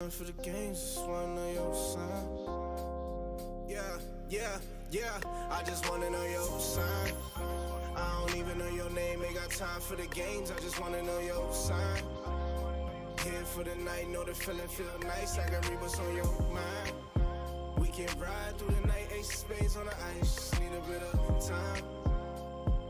For the games, just wanna know your sign. Yeah, I just wanna know your sign. I don't even know your name, ain't got time for the games, I just wanna know your sign. Here for the night, know the feeling feel nice, I can read what's on your mind. We can ride through the night, ace of spades on the ice, just need a bit of time.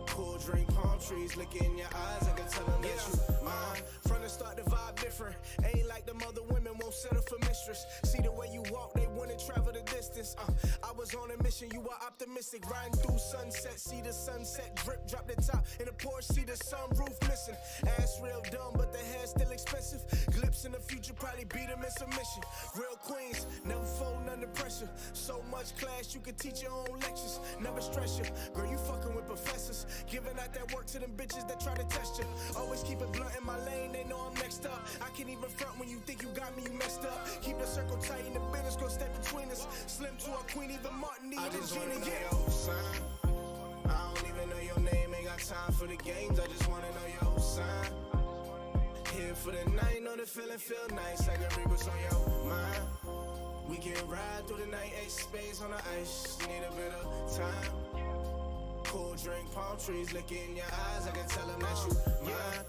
Cool drink, palm trees, look in your eyes, I can tell them that you mine. From the start, the vibe different. Ain't like them other women, won't settle for mistress. See the way you walk, they wanna travel the distance. I was on a mission, you were optimistic. Riding through sunset, see the sunset drip, drop the top in the Porsche, see the sunroof missing. Ass real dumb, but the hair still expensive. Glimpse in the future, probably beat them in submission. Real queens, never fold under pressure. So much class, you could teach your own lectures. Never stress you, girl, you fucking with professors. Giving out that work to them bitches that try to test you. Always keep it blunt in my lane, they know I'm next up. I can't even front when you think you got me, you messed up. Keep the circle tight and the business go step between us. Slim to a queen, even Martin, even Gina, yeah. I don't even know your name, ain't got time for the games, I just wanna know your sign. Here for the night, know the feeling feel nice, I can read what's on your mind. We can ride through the night, ace of spades on the ice, just need a bit of time. Cool drink, palm trees, look in your eyes, I can tell them that you mine.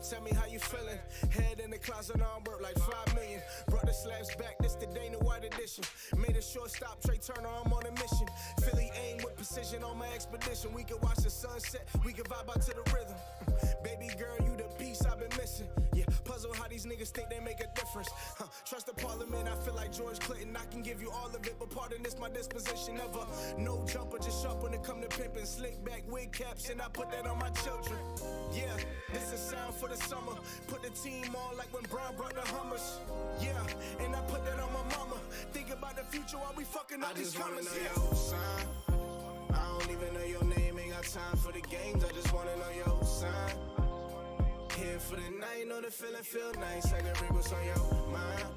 Tell me how you feeling. Head in the closet on work like 5 million. Brought the slabs back, this the Dana White edition. Made a shortstop, Trey Turner, I'm on a mission. Philly aim with precision on my expedition. We can watch the sunset, we can vibe out to the rhythm. Baby girl, you the piece I've been missing. Yeah, puzzle how these niggas think they make a difference. Trust the parliament, I feel like George Clinton. I can give you all of it, but pardon this my disposition. Never no jumper, just sharp when it come to pimping. Slick back wig caps, and I put that on my children. Yeah, this is sound for the summer. Put the team on like when Brown brought the Hummers. Yeah, and I put that on my mama. Think about the future while we fucking up these commas. I just wanna know your sign. I don't even know your name, ain't got time for the games, I just wanna know your sign. Here for the night, know the feeling feel nice, I can read what's on your mind.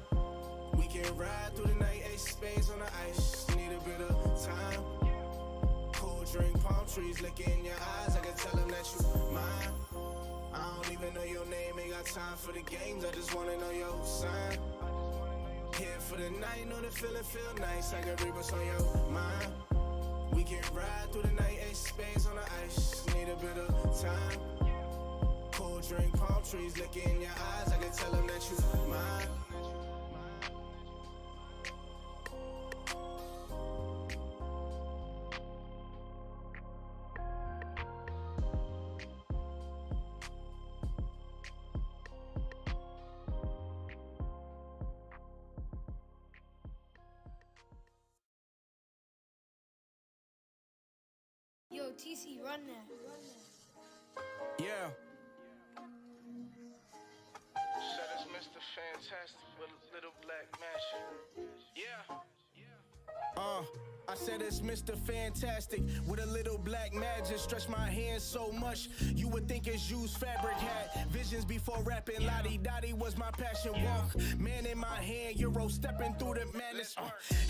We can ride through the night, ace of spades on the ice, just need a bit of time. Cool drink, palm trees, look in your eyes, I can tell them that you mine. I don't even know your name, ain't got time for the games, I just wanna know your sign. Here for the night, know the feeling feel nice, I can read what's on your mind. We can ride through the night, ace of spades on the ice, just need a bit of time. Cool drink, palm trees, look in your eyes, I can tell them that you mine. Yo, TC, run that. Yeah. Said it's Mr. Fantastic with a little black magic. Yeah. I said it's Mr. Fantastic with a little black magic. Stretch my hands so much you would think it's used fabric. Had visions before rapping. Lottie Dottie was my passion. Walk, man in my hand, Euro stepping through the madness.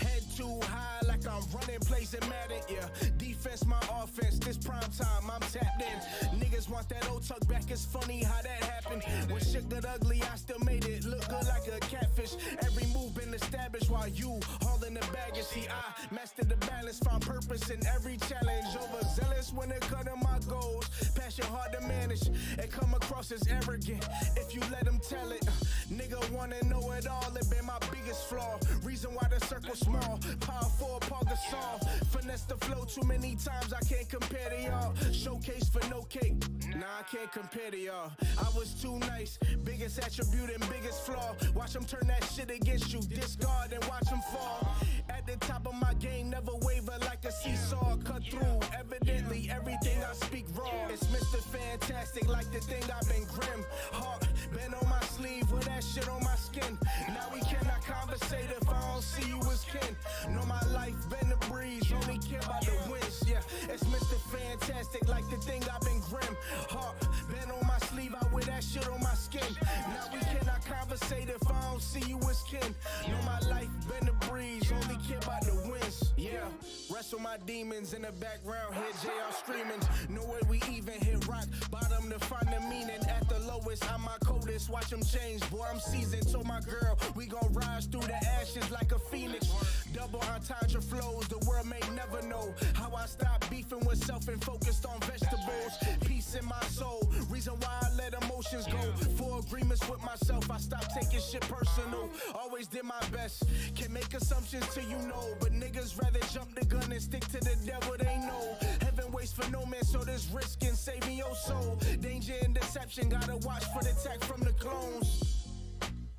Head too high like I'm running plays in Madden. Yeah, defense my offense. This prime time I'm tapped in. Niggas want that old tuck back. It's funny how that happened. When shit got ugly, I still made it look good like a catfish. Every move been established while you hauling the baggage. See, I mastered the balance, found purpose in every challenge. Overzealous when it cut to my goals. Passion hard to manage and come across as arrogant if you let them tell it. Nigga wanna know it all, it been my biggest flaw. Reason why the circle small. Powerful, Paul Gasol. Finesse the flow too many times, I can't compare to y'all. Showcase for no cake, nah, I can't compare to y'all. I was too nice, biggest attribute and biggest flaw. Watch them turn that shit against you, discard and watch them fall. At the top of my game, never waver like a seesaw. Cut through, evidently everything I speak raw. It's Mr. Fantastic, like the thing I've been grim. Heart been on my sleeve with that shit on my skin. Now we cannot conversate if I don't see you as kin. Know my life been a breeze, only care about the wins. Yeah, it's Mr. Fantastic, like the thing I've been grim. Heart been on my sleeve, I wear that shit on my skin. Now we cannot conversate if I don't see you as kin. Know my life been a breeze, only care about the wins. Yeah, wrestle my demons in the background, hear JR screaming. Know where we even hit rock bottom to find the meaning at the lowest, I'm my coldest. Watch them change, boy, I'm seasoned. So my girl, we gon' rise through the ashes like a phoenix. Double entendre flows, the world may never know how I stopped beefing with self and focused on vegetables. Peace in my soul, reason why I let emotions go. For agreements with myself, I stopped taking shit personal. Always did my best, can make assumptions till you know. But niggas rather jump the gun and stick to the devil they know. Heaven waits for no man, so there's risk in saving your soul. Danger and deception, gotta watch for the attack from the clones.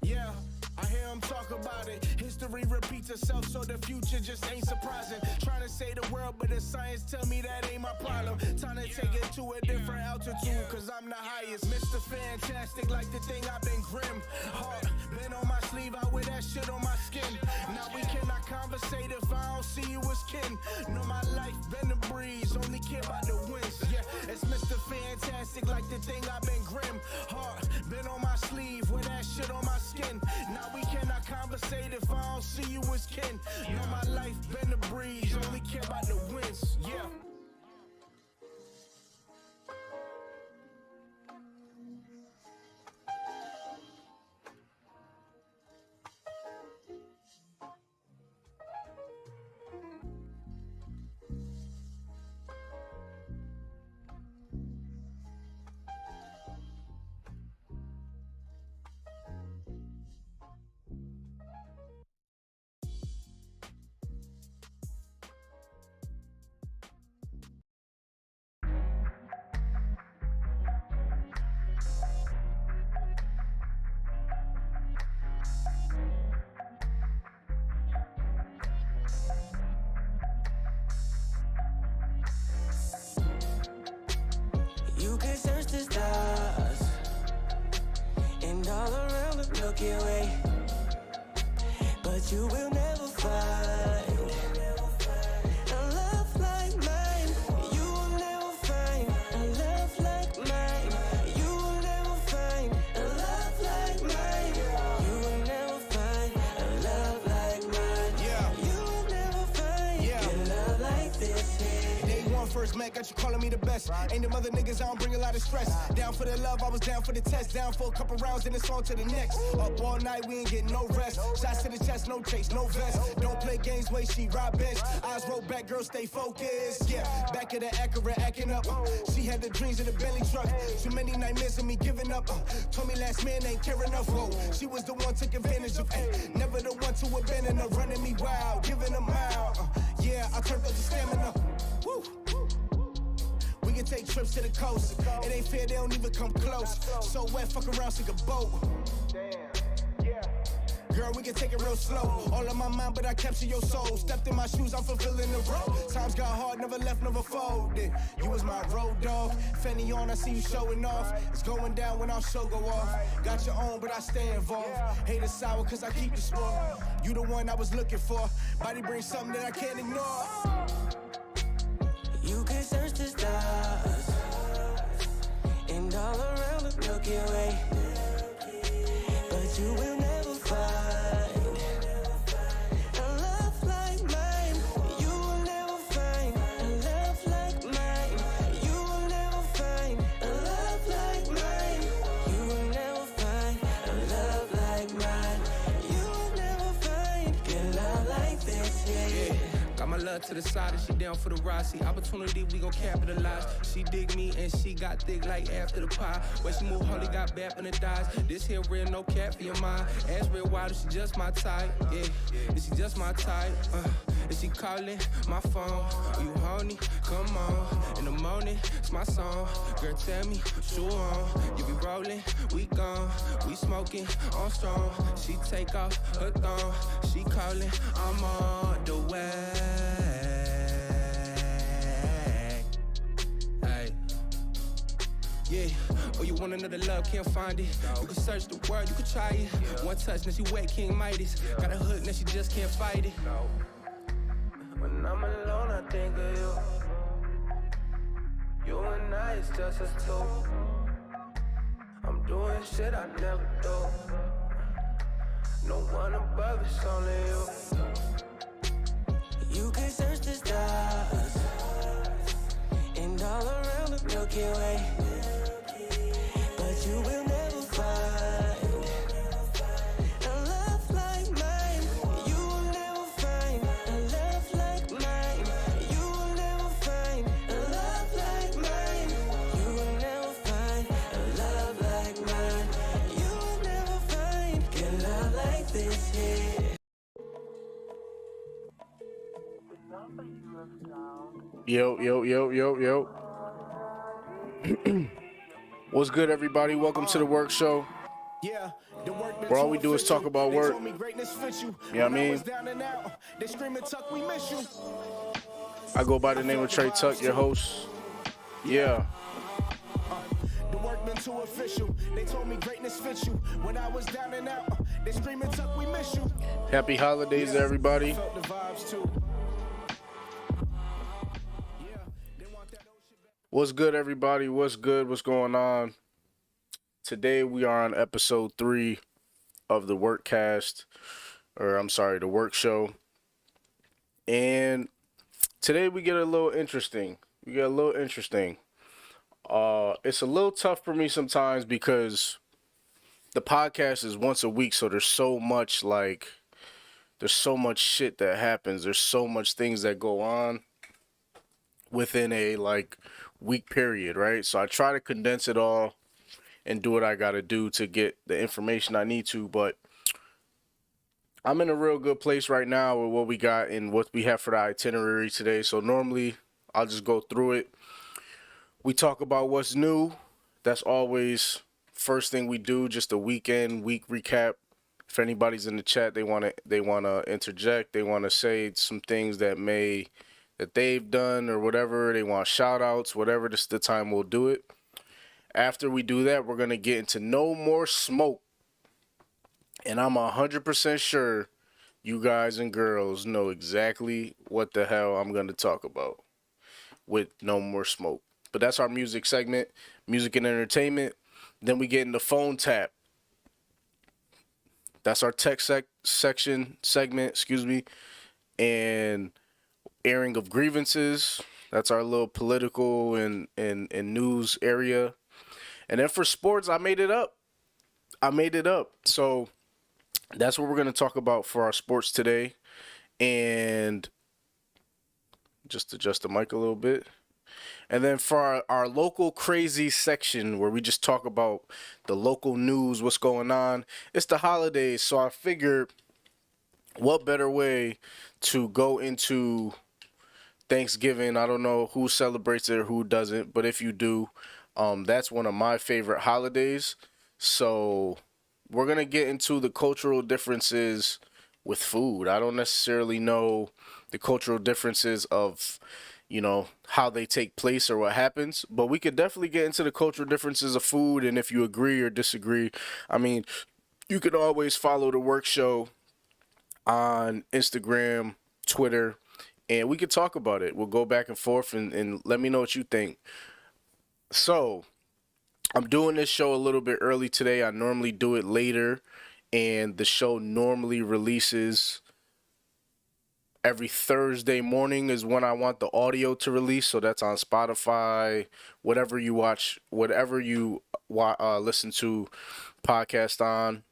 Yeah, I hear them talk about it. History repeats itself, so the future just ain't surprising. Trying to save the world, but the science tell me that ain't my problem. Time to take it to a different altitude, cause I'm the highest. Mr. Fantastic, like the thing I've been grim. Heart, been on my sleeve, I wear that shit on my skin. Now we cannot conversate if I don't see you as kin. Know my life been a breeze, only care about the wins. Yeah, it's Mr. Fantastic, like the thing I've been grim. Heart, been on my sleeve, wear that shit on my skin. Now we cannot conversate if I don't see you as kin. Know my life been a breeze, only care about the wins. Yeah. You can search the stars and all around the Milky Way, but you will never find a love like mine. You will never find a love like mine. You will never find a love like mine. You will never find a love like mine. Yeah. You will never find a love like this here. Day one first met, got you calling me the best. Ain't them other niggas, I don't bring a lot of stress. Down for the love, I was down for the test. Down for a couple rounds, then it's on to the next. Up all night, we ain't getting no rest. Shots to the chest, no chase, no vest. Don't play games, way she ride bench. Eyes roll back, girl, stay focused. Yeah, back of the Acura, acting up. She had the dreams of the Bentley truck. Too many nightmares of me giving up. Told me last man ain't care enough. Whoa, she was the one took advantage of. Never the one to abandon her, running me wild, giving a mile. Yeah, I turned up the stamina. Woo. We can take trips to the coast. It ain't fair, they don't even come close. So wet, fuck around, sink a boat. Girl, we can take it real slow. All on my mind, but I capture your soul. Stepped in my shoes, I'm fulfilling the role. Times got hard, never left, never folded. You was my road dog. Fanny on, I see you showing off. It's going down when our show go off. Got your own, but I stay involved. Hate is sour, cause I keep the score. You the one I was looking for. Body brings something that I can't ignore. You can search the stars and all around the Milky Way, but you will never find a love like mine. You will never find a love like mine. You will never find a love like mine. You will never find a love like mine. You will never find a love like this, yeah. Got my love to the side and she down for the ride. See opportunity, we gon' capitalize. She dig me and she got thick like after the pie. When she move, holy got bad when it dies. This here real, no cap for your mind. Ass real wide, she just my type. Yeah, is she just my type? Is she calling my phone? Are you horny? Come on. In the morning, it's my song. Girl, tell me, shoe on. You be rolling, we gone. We smoking on strong. She take off her thong. She calling, I'm on the way. Hey. Yeah, oh, you want another love, can't find it. You can search the world, you can try it. One touch, now she wet, King Midas. Got a hook, now she just can't fight it. When I'm alone, I think of you. You and I, it's just us two. I'm doing shit I never do. No one above, it's only you. You can search the stars and all around the Milky Way, but you will Yo. What's good, everybody? Welcome to the work show. Yeah, the work been Where all too we do is talk official. about They work. told me greatness fits you. You know what I When mean? was down and out, they scream and tuck, we miss you. I go by the name of Trey Tuck, your host. Yeah. The work been too official. They told me greatness fits you. When I was down and out, they scream and tuck, we miss you. Happy holidays, everybody. Felt the vibes too. What's good, everybody? What's good? What's going on? Today we are on episode 3 of the Workcast, the Work Show. And today we get a little interesting. It's a little tough for me sometimes because the podcast is once a week, so there's so much shit that happens. There's so much things that go on within a week period, right? So I try to condense it all and do what I gotta do to get the information I need to, but I'm in a real good place right now with what we got and what we have for the itinerary today. So normally I'll just go through it. We talk about what's new. That's always first thing we do, just a week recap. If anybody's in the chat, they wanna interject, they wanna say some things that they've done or whatever, they want shout outs, whatever, this is the time we'll do it. After we do that, we're going to get into no more smoke. And I'm 100% sure you guys and girls know exactly what the hell I'm going to talk about with no more smoke. But that's our music segment, music and entertainment. Then we get into phone tap. That's our tech segment, and airing of grievances. That's our little political and news area. And then for sports, I made it up. So that's what we're going to talk about for our sports today. And just adjust the mic a little bit. And then for our local crazy section where we just talk about the local news, what's going on. It's the holidays, so I figured what better way to go into Thanksgiving. I don't know who celebrates it or who doesn't, but if you do, that's one of my favorite holidays. So we're going to get into the cultural differences with food. I don't necessarily know the cultural differences of, how they take place or what happens, but we could definitely get into the cultural differences of food. And if you agree or disagree, you can always follow the Work Show on Instagram, Twitter, and we could talk about it. We'll go back and forth and let me know what you think. So I'm doing this show a little bit early today. I normally do it later, and the show normally releases every Thursday morning is when I want the audio to release. So that's on Spotify, whatever you listen to podcast on.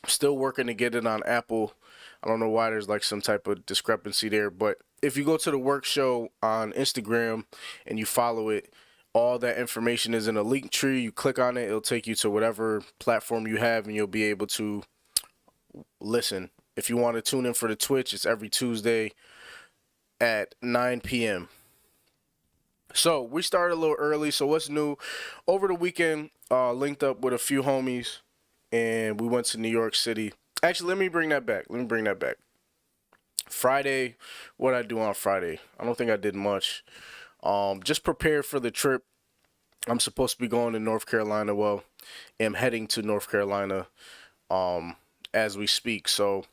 I'm still working to get it on Apple. I don't know why there's some type of discrepancy there, but if you go to the Work Show on Instagram and you follow it, all that information is in a link tree. You click on it, it'll take you to whatever platform you have, and you'll be able to listen. If you want to tune in for the Twitch, it's every Tuesday at 9 p.m. So we started a little early. So what's new? Over the weekend, linked up with a few homies, and we went to New York City. Actually, let me bring that back. Friday, what did I do on Friday? I don't think I did much. Just prepared for the trip. I'm supposed to be going to North Carolina. Well, am heading to North Carolina as we speak. So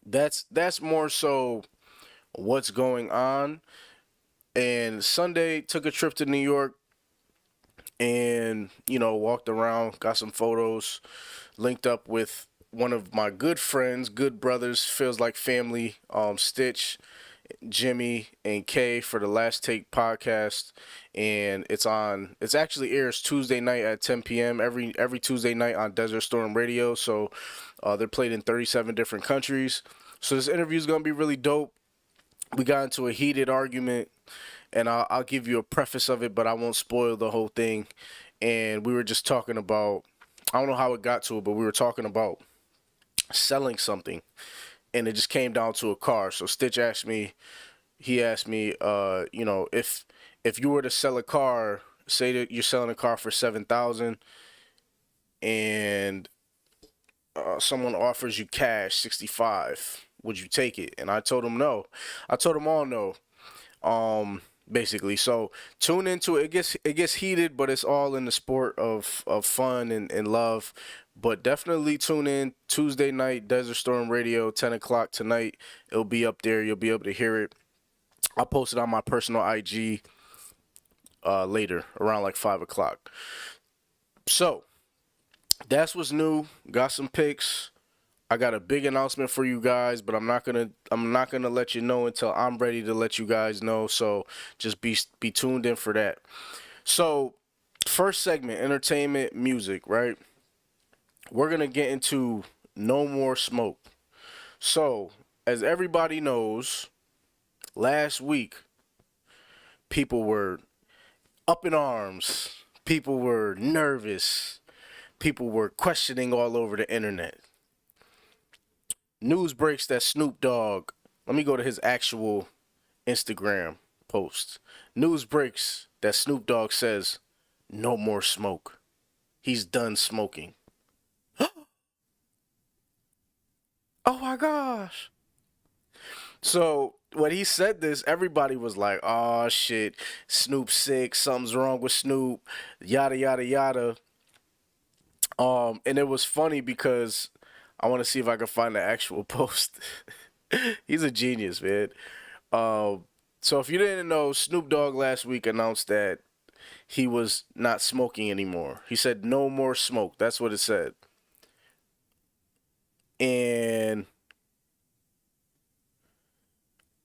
that's more so what's going on. And Sunday, took a trip to New York and, walked around, got some photos, linked up with one of my good friends, good brothers, feels like family, Stitch, Jimmy, and Kay for the Last Take podcast. And it actually airs Tuesday night at 10 p.m. every Tuesday night on Desert Storm Radio. So they're played in 37 different countries. So this interview is going to be really dope. We got into a heated argument, and I'll give you a preface of it, but I won't spoil the whole thing. And we were just talking about, I don't know how it got to it, but we were talking about selling something, and it just came down to a car. So Stitch asked me, you know, if you were to sell a car, say that you're selling a car for 7,000, and someone offers you cash 65, would you take it? And I told him no. I told them all no. Basically, so tune into it. It gets heated, but it's all in the sport of fun and love. But definitely tune in Tuesday night, Desert Storm Radio, 10 o'clock tonight. It'll be up there. You'll be able to hear it. I'll post it on my personal IG later, around like 5 o'clock. So that's what's new. Got some picks. I got a big announcement for you guys, but I'm not gonna let you know until I'm ready to let you guys know. So just be tuned in for that. So first segment, entertainment, music, right? We're gonna get into No More Smoke. So as everybody knows, last week people were up in arms. People were nervous. People were questioning all over the internet. News breaks that Snoop Dogg, let me go to his actual Instagram post. News breaks that Snoop Dogg says, no more smoke. He's done smoking. Oh my gosh. So when he said this, everybody was like, oh shit, Snoop's sick, something's wrong with Snoop, yada, yada, yada. And it was funny because I want to see if I can find the actual post. He's a genius, man. So if you didn't know, Snoop Dogg last week announced that he was not smoking anymore. He said no more smoke. That's what it said. And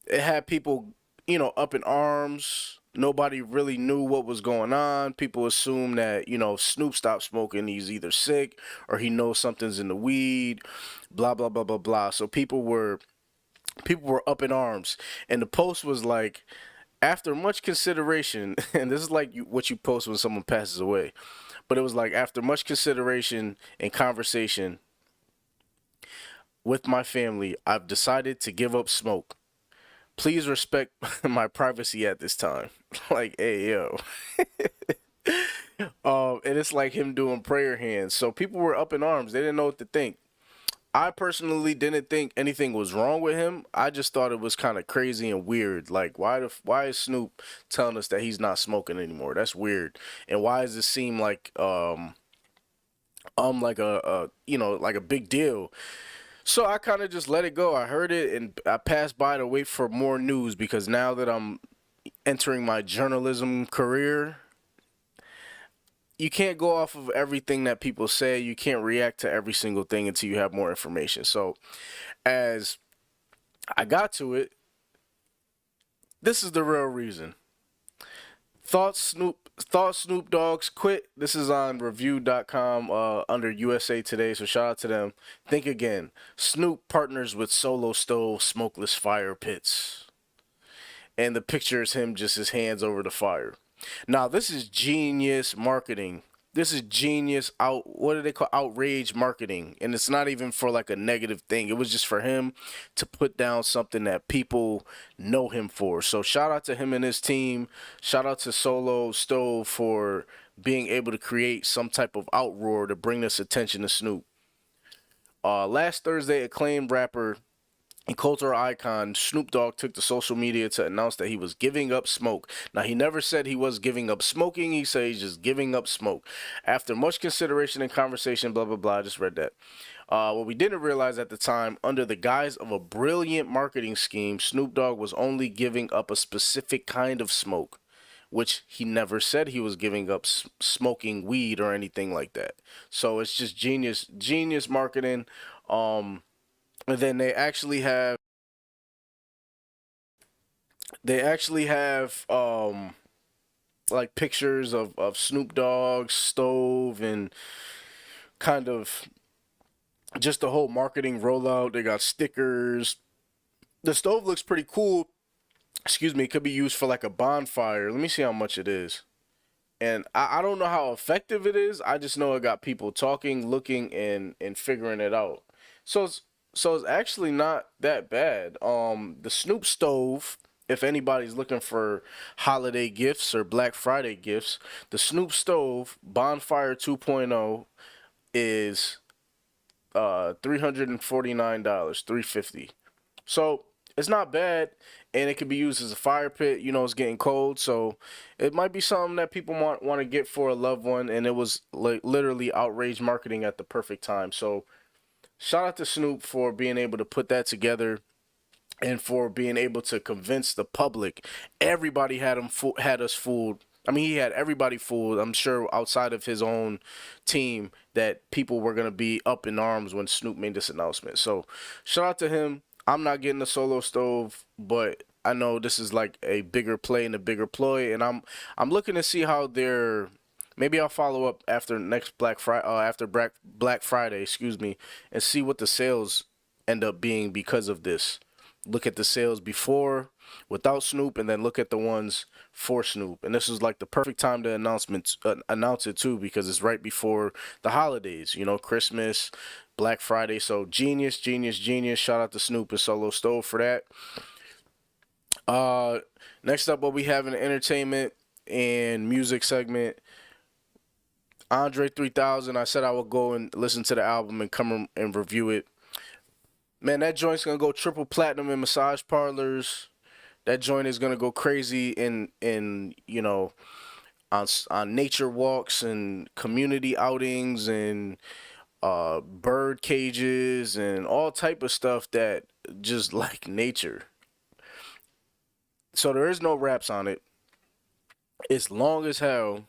it had people, you know, up in arms. Nobody really knew what was going on. People assumed that, you know, Snoop stopped smoking, he's either sick or he knows something's in the weed, blah, blah, blah, blah, blah. So people were up in arms. And the post was like, after much consideration, and this is like what you post when someone passes away, but it was like, after much consideration and conversation with my family, I've decided to give up smoke. Please respect my privacy at this time. Like, hey, yo. And it's like him doing prayer hands. So people were up in arms. They didn't know what to think. I personally didn't think anything was wrong with him. I just thought it was kind of crazy and weird. Like, why is Snoop telling us that he's not smoking anymore? That's weird. And why does it seem like like a you know, like a big deal? So I kind of just let it go. I heard it and I passed by to wait for more news, because now that I'm entering my journalism career, you can't go off of everything that people say. You can't react to every single thing until you have more information. So as I got to it, this is the real reason. Thought Snoop Dogg's quit. This is on review.com under USA Today, so shout out to them. Think again. Snoop partners with Solo Stove Smokeless Fire Pits. And the picture is him, just his hands over the fire. Now, this is genius marketing. This is genius what do they call outrage marketing? And it's not even for like a negative thing. It was just for him to put down something that people know him for. So shout out to him and his team. Shout out to Solo Stove for being able to create some type of outroar to bring this attention to Snoop. Last Thursday, acclaimed rapper and cultural icon Snoop Dogg took to social media to announce that he was giving up smoke. Now, he never said he was giving up smoking. He said he's just giving up smoke. After much consideration and conversation, blah, blah, blah. I just read that. What we didn't realize at the time, under the guise of a brilliant marketing scheme, Snoop Dogg was only giving up a specific kind of smoke, which he never said he was giving up smoking weed or anything like that. So it's just genius marketing. And then they actually have like pictures of Snoop Dogg's stove and kind of just the whole marketing rollout. They got stickers. The stove looks pretty cool. Excuse me, it could be used for like a bonfire. Let me see how much it is. And I don't know how effective it is. I just know it got people talking, looking, and figuring it out. So it's actually not that bad. The Snoop stove. If anybody's looking for holiday gifts or Black Friday gifts, the Snoop stove Bonfire 2.0 is $349, 350. So it's not bad, and it could be used as a fire pit. You know, it's getting cold, so it might be something that people want to get for a loved one. And it was like literally outrage marketing at the perfect time. So shout out to Snoop for being able to put that together and for being able to convince the public. Everybody had us fooled. I mean, he had everybody fooled. I'm sure outside of his own team that people were gonna be up in arms when Snoop made this announcement. So, shout out to him. I'm not getting a solo stove, but I know this is like a bigger play and a bigger ploy, and I'm looking to see how they're. Maybe I'll follow up after next Black Friday, excuse me, and see what the sales end up being because of this. Look at the sales before without Snoop, and then look at the ones for Snoop. And this is like the perfect time to announce it too, because it's right before the holidays. You know, Christmas, Black Friday. So genius, genius, genius. Shout out to Snoop and Solo Stove for that. Next up, what we have in the entertainment and music segment. Andre 3000. I said I would go and listen to the album and come and review it. Man, that joint's gonna go triple platinum in massage parlors. That joint is gonna go crazy in you know on nature walks and community outings and bird cages and all type of stuff that just like nature. So there is no raps on it. It's long as hell,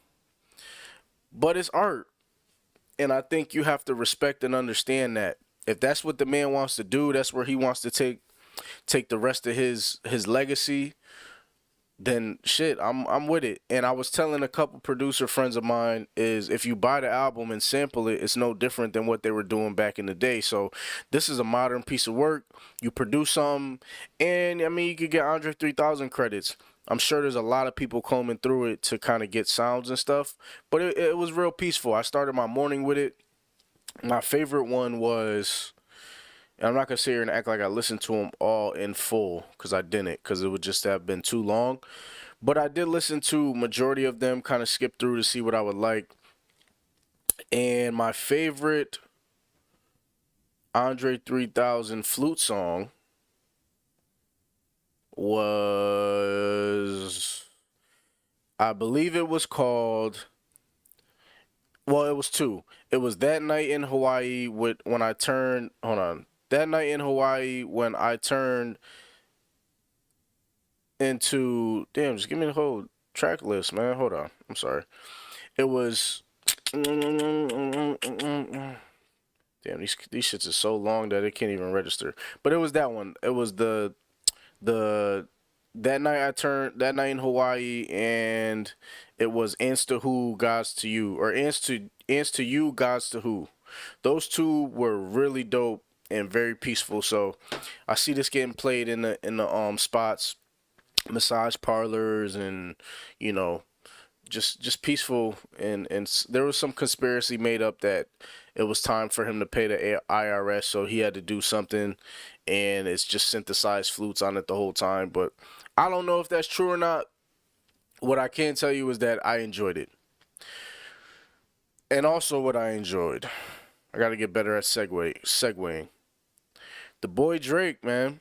but it's art, and I think you have to respect and understand that. If that's what the man wants to do, that's where he wants to take the rest of his legacy, then shit, I'm with it. And I was telling a couple producer friends of mine is if you buy the album and sample it, it's no different than what they were doing back in the day. So this is a modern piece of work. You produce something, and I mean you could get Andre 3000 credits. I'm sure there's a lot of people combing through it to kind of get sounds and stuff, but it was real peaceful. I started my morning with it. My favorite one was, and I'm not going to sit here and act like I listened to them all in full, because I didn't, because it would just have been too long. But I did listen to majority of them, kind of skip through to see what I would like. And my favorite Andre 3000 flute song was, I believe it was called, well, it was two. It was That Night in Hawaii when I turned, hold on. That Night in Hawaii when I turned into, damn, just give me the whole track list, man. Hold on. I'm sorry. It was, damn, these shits are so long that it can't even register. But it was that one. It was the That Night in Hawaii, and it was Ants to Who, Gods to You, or Ants to You, Gods to Who. Those two were really dope and very peaceful. So I see this getting played in the spots, massage parlors, and you know, just peaceful. And there was some conspiracy made up that it was time for him to pay the IRS, so he had to do something, and it's just synthesized flutes on it the whole time. But I don't know if that's true or not. What I can tell you is that I enjoyed it. And also what I enjoyed, I got to get better at segueing. The boy Drake, man.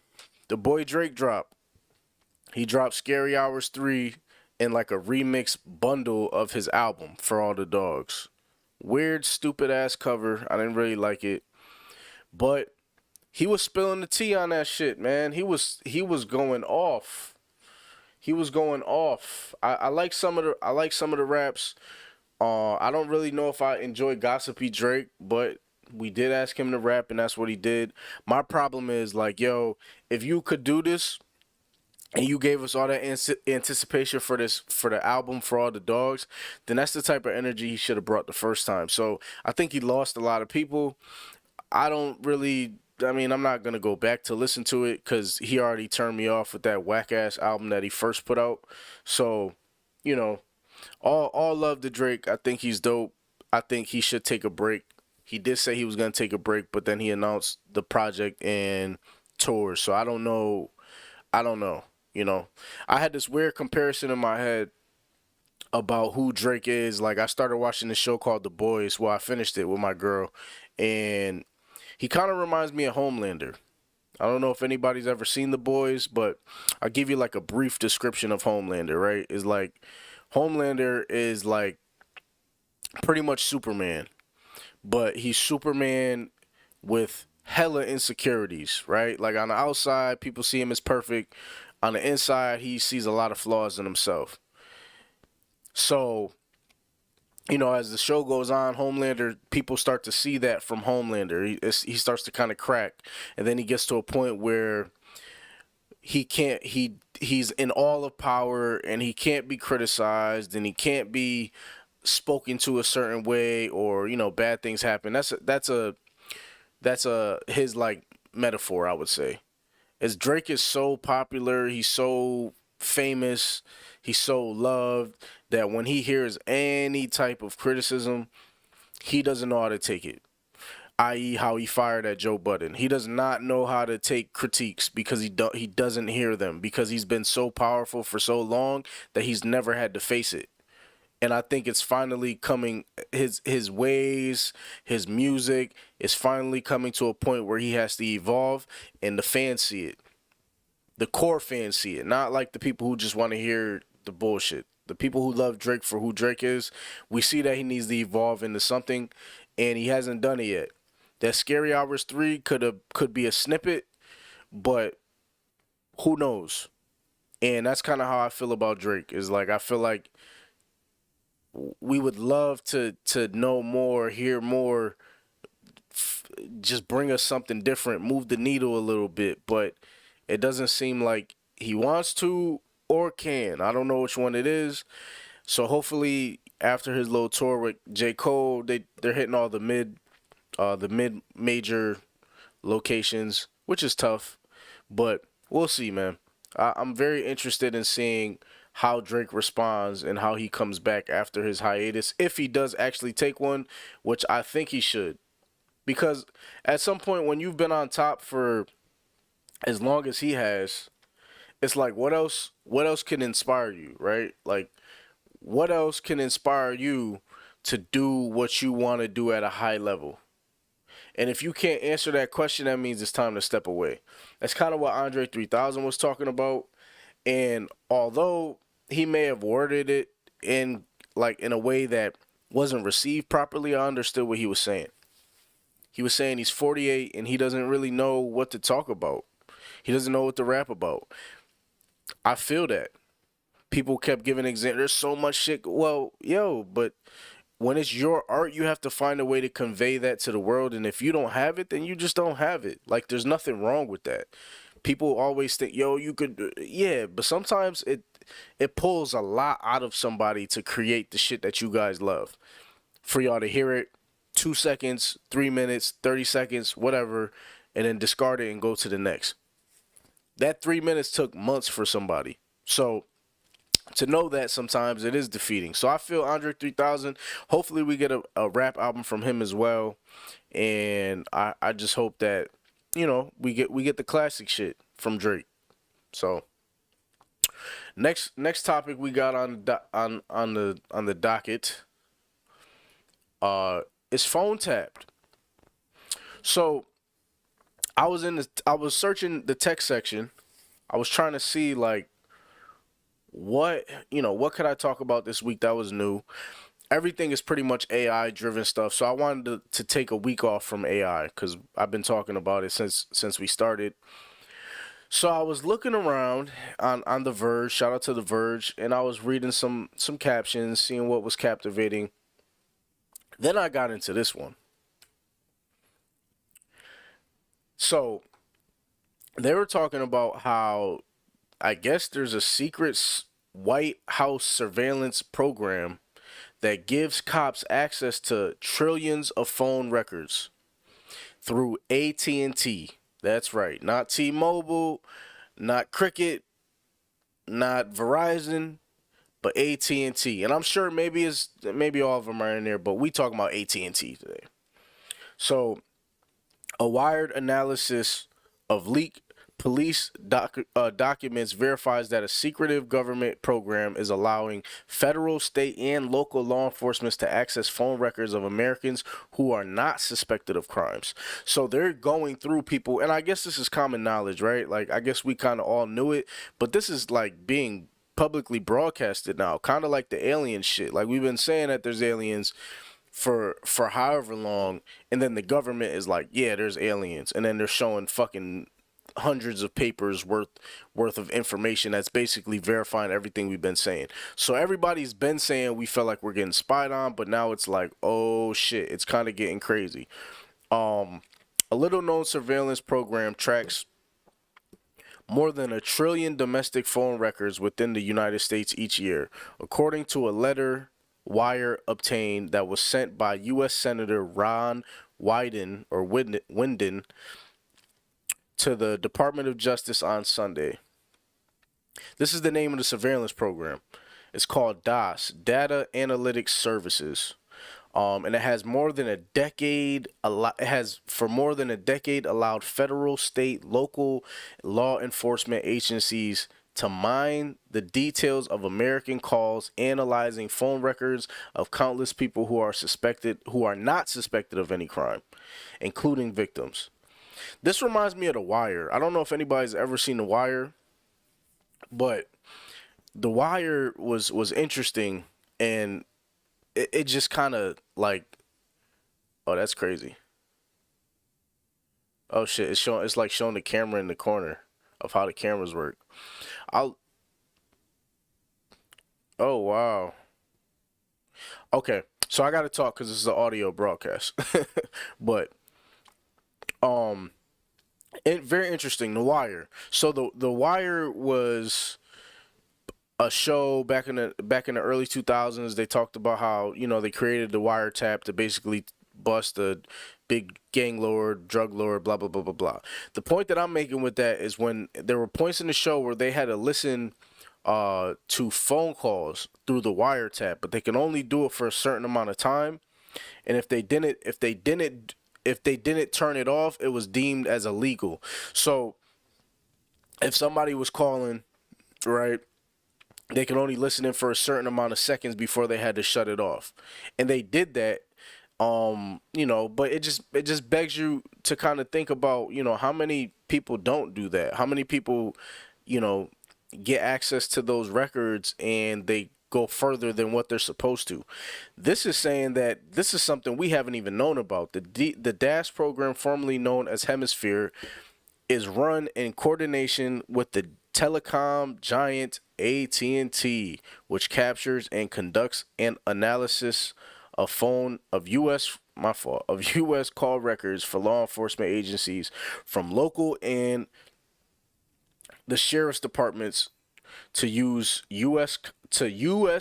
The boy Drake dropped. He dropped Scary Hours 3 in like a remix bundle of his album, For All the Dogs. Weird, stupid ass cover. I didn't really like it. But he was spilling the tea on that shit, man. He was going off. He was going off. I like some of the raps. I don't really know if I enjoy Gossipy Drake, but we did ask him to rap, and that's what he did. My problem is like, yo, if you could do this, and you gave us all that anticipation for the album For All the Dogs, then that's the type of energy he should have brought the first time. So I think he lost a lot of people. I'm not going to go back to listen to it because he already turned me off with that whack-ass album that he first put out. So, all love to Drake. I think he's dope. I think he should take a break He did say he was gonna take a break, but then he announced the project and tours. So I don't know. I don't know. You know, I had this weird comparison in my head about who Drake is. Like I started watching this show called The Boys. Well, I finished it with my girl, and he kind of reminds me of Homelander. I don't know if anybody's ever seen The Boys, but I'll give you like a brief description of Homelander, right? Is like Homelander is like pretty much Superman, but he's Superman with hella insecurities, right? Like on the outside, people see him as perfect. On the inside, he sees a lot of flaws in himself. So, you know, as the show goes on, Homelander, people start to see that from Homelander. He starts to kind of crack, and then he gets to a point where he can't. He's in all of power, and he can't be criticized, and he can't be spoken to a certain way, or you know, bad things happen. That's a his like metaphor, I would say. As Drake is so popular, he's so famous, he's so loved that when he hears any type of criticism, he doesn't know how to take it. I.e., how he fired at Joe Budden. He does not know how to take critiques because he doesn't hear them because he's been so powerful for so long that he's never had to face it. And I think it's finally coming. His ways, his music is finally coming to a point where he has to evolve, and the fans see it. The core fans see it, not like the people who just want to hear the bullshit. The people who love Drake for who Drake is, we see that he needs to evolve into something, and he hasn't done it yet. That Scary Hours 3 could be a snippet, but who knows? And that's kind of how I feel about Drake. Is like I feel like we would love to know more, hear more, just bring us something different, move the needle a little bit, but it doesn't seem like he wants to or can. I don't know which one it is. So hopefully after his little tour with J. Cole, they're hitting all the mid major locations, which is tough, but we'll see, man. I'm very interested in seeing how Drake responds and how he comes back after his hiatus, if he does actually take one, which I think he should. Because at some point when you've been on top for as long as he has, it's like what else can inspire you, right? Like what else can inspire you to do what you want to do at a high level? And if you can't answer that question, that means it's time to step away. That's kind of what Andre 3000 was talking about. And although he may have worded it in a way that wasn't received properly, I understood what he was saying. He was saying he's 48 and he doesn't really know what to talk about. He doesn't know what to rap about. I feel that. People kept giving examples. There's so much shit. Well, but when it's your art, you have to find a way to convey that to the world. And if you don't have it, then you just don't have it. Like, there's nothing wrong with that. People always think, you could, yeah, but sometimes it pulls a lot out of somebody to create the shit that you guys love. For y'all to hear it 2 seconds, 3 minutes, 30 seconds, whatever, and then discard it and go to the next. That 3 minutes took months for somebody. So to know that sometimes it is defeating. So I feel Andre 3000, hopefully we get a rap album from him as well. And I just hope that, we get the classic shit from Drake. So next topic we got on the docket is phone tapped. So I was searching the text section. I was trying to see like what could I talk about this week that was new. Everything is pretty much AI driven stuff. So I wanted to take a week off from AI because I've been talking about it since we started. So I was looking around on The Verge, shout out to The Verge, and I was reading some captions, seeing what was captivating. Then I got into this one. So they were talking about how I guess there's a secret White House surveillance program that gives cops access to trillions of phone records through AT&T. That's right. Not T-Mobile, not Cricket, not Verizon, but AT&T. And I'm sure maybe all of them are in there, but we talking about AT&T today. So, a wired analysis of leaked police documents verifies that a secretive government program is allowing federal, state, and local law enforcement to access phone records of Americans who are not suspected of crimes. So they're going through people, and I guess this is common knowledge, right? Like, I guess we kind of all knew it, but this is like being publicly broadcasted now, kind of like the alien shit. Like, we've been saying that there's aliens for however long, and then the government is like, yeah, there's aliens, and then they're showing fucking hundreds of papers worth of information that's basically verifying everything we've been saying. So everybody's been saying we felt like we're getting spied on, but now it's like, oh shit, it's kind of getting crazy. A little known surveillance program tracks more than 1 trillion domestic phone records within the United States each year, according to a letter Wire obtained that was sent by U.S. Senator Ron Wyden to the Department of Justice on Sunday. This is the name of the surveillance program. It's called DAS, Data Analytics Services. And it has more than a decade. It has for more than a decade allowed federal, state, local law enforcement agencies to mine the details of American calls, analyzing phone records of countless people who are not suspected of any crime, including victims. This reminds me of The Wire. I don't know if anybody's ever seen The Wire, but The Wire was interesting, and it just kind of like, oh, that's crazy. Oh shit, it's like showing the camera in the corner of how the cameras work. Oh wow. Okay, so I gotta talk because this is an audio broadcast, but very interesting. The Wire. So the Wire was a show back in the early 2000s. They talked about how, they created the wiretap to basically bust a big gang lord, drug lord, blah blah blah blah blah. The point that I'm making with that is when there were points in the show where they had to listen to phone calls through the wiretap, but they can only do it for a certain amount of time, and if they didn't turn it off, it was deemed as illegal. So if somebody was calling, right, they could only listen in for a certain amount of seconds before they had to shut it off. And they did that, but it just begs you to kind of think about, how many people don't do that? How many people, get access to those records and they go further than what they're supposed to? This is saying that this is something we haven't even known about. The DAS program, formerly known as Hemisphere, is run in coordination with the telecom giant AT&T, which captures and conducts an analysis of U.S. call records for law enforcement agencies, from local and the sheriff's departments to U.S.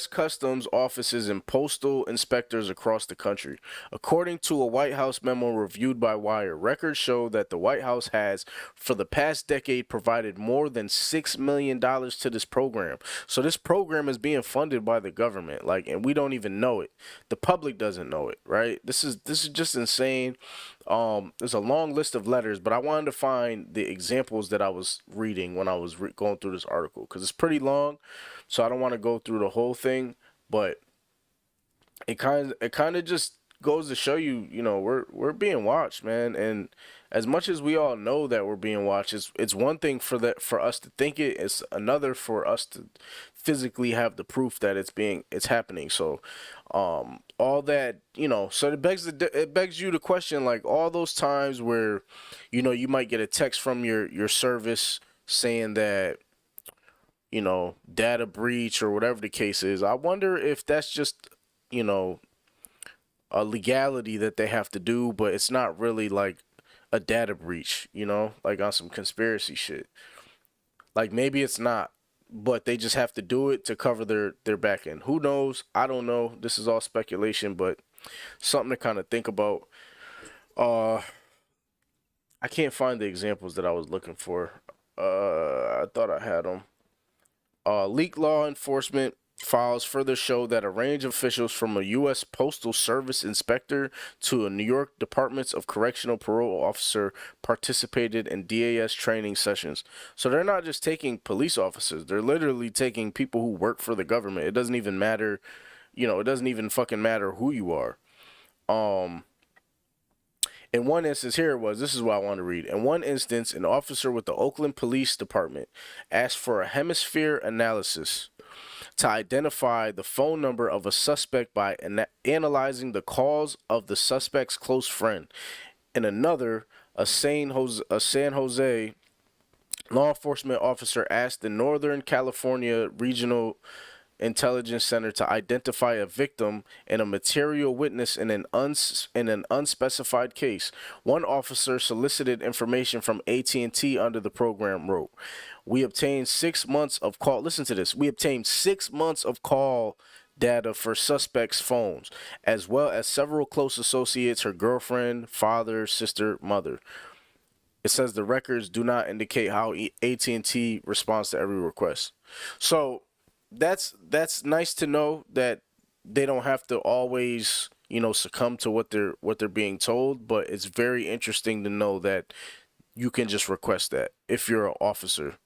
customs offices and postal inspectors across the country. According to a White House memo reviewed by Wire, records show that the White House has, for the past decade, provided more than $6 million to this program. So this program is being funded by the government, and we don't even know it. The public doesn't know it, right? This is just insane. There's a long list of letters, but I wanted to find the examples that I was reading when I was going through this article, because it's pretty long, so I don't want to go through the whole thing, but it kind of just goes to show you, we're being watched, man. And as much as we all know that we're being watched, it's one thing for us to think it, it's another for us to physically have the proof that it's happening. So all that, so it begs you to question, like, all those times where, you might get a text from your service saying that, data breach or whatever the case is. I wonder if that's just, a legality that they have to do, but it's not really like a data breach, like on some conspiracy shit. Like, maybe it's not, but they just have to do it to cover their back end. Who knows? I don't know. This is all speculation, but something to kind of think about. I can't find the examples that I was looking for. I thought I had them. Leak law enforcement Files further show that a range of officials from a U.S. Postal Service inspector to a New York Department of Correctional Parole officer participated in DAS training sessions. So they're not just taking police officers, they're literally taking people who work for the government. It doesn't even matter, it doesn't even fucking matter who you are. In one instance, here it was, this is what I want to read. In one instance, an officer with the Oakland Police Department asked for a hemisphere analysis to identify the phone number of a suspect by analyzing the calls of the suspect's close friend. In another, a San Jose law enforcement officer asked the Northern California Regional Intelligence Center to identify a victim and a material witness in an unspecified case. One officer solicited information from AT&T under the program wrote, "We obtained 6 months of call." Listen to this. "We obtained 6 months of call data for suspects' phones, as well as several close associates, her girlfriend, father, sister, mother." It says the records do not indicate how AT&T responds to every request. So that's nice to know that they don't have to always, succumb to what they're being told, but it's very interesting to know that you can just request that if you're an officer.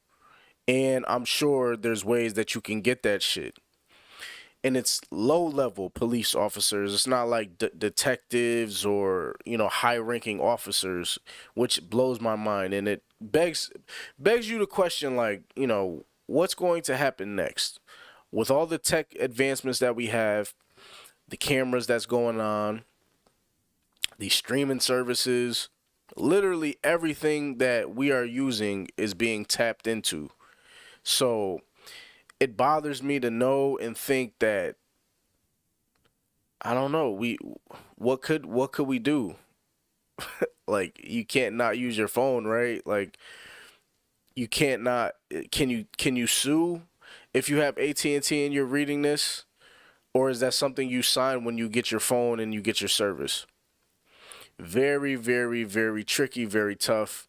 And I'm sure there's ways that you can get that shit. And it's low-level police officers. It's not like detectives or, high-ranking officers, which blows my mind. And it begs you to question, like, what's going to happen next? With all the tech advancements that we have, the cameras that's going on, the streaming services, literally everything that we are using is being tapped into. So it bothers me to know and think that, I don't know, what could we do? Like, you can't not use your phone, right? Like, you can't not. Can you sue if you have AT&T and you're reading this, or is that something you sign when you get your phone and you get your service? Very, very, very tricky, very tough,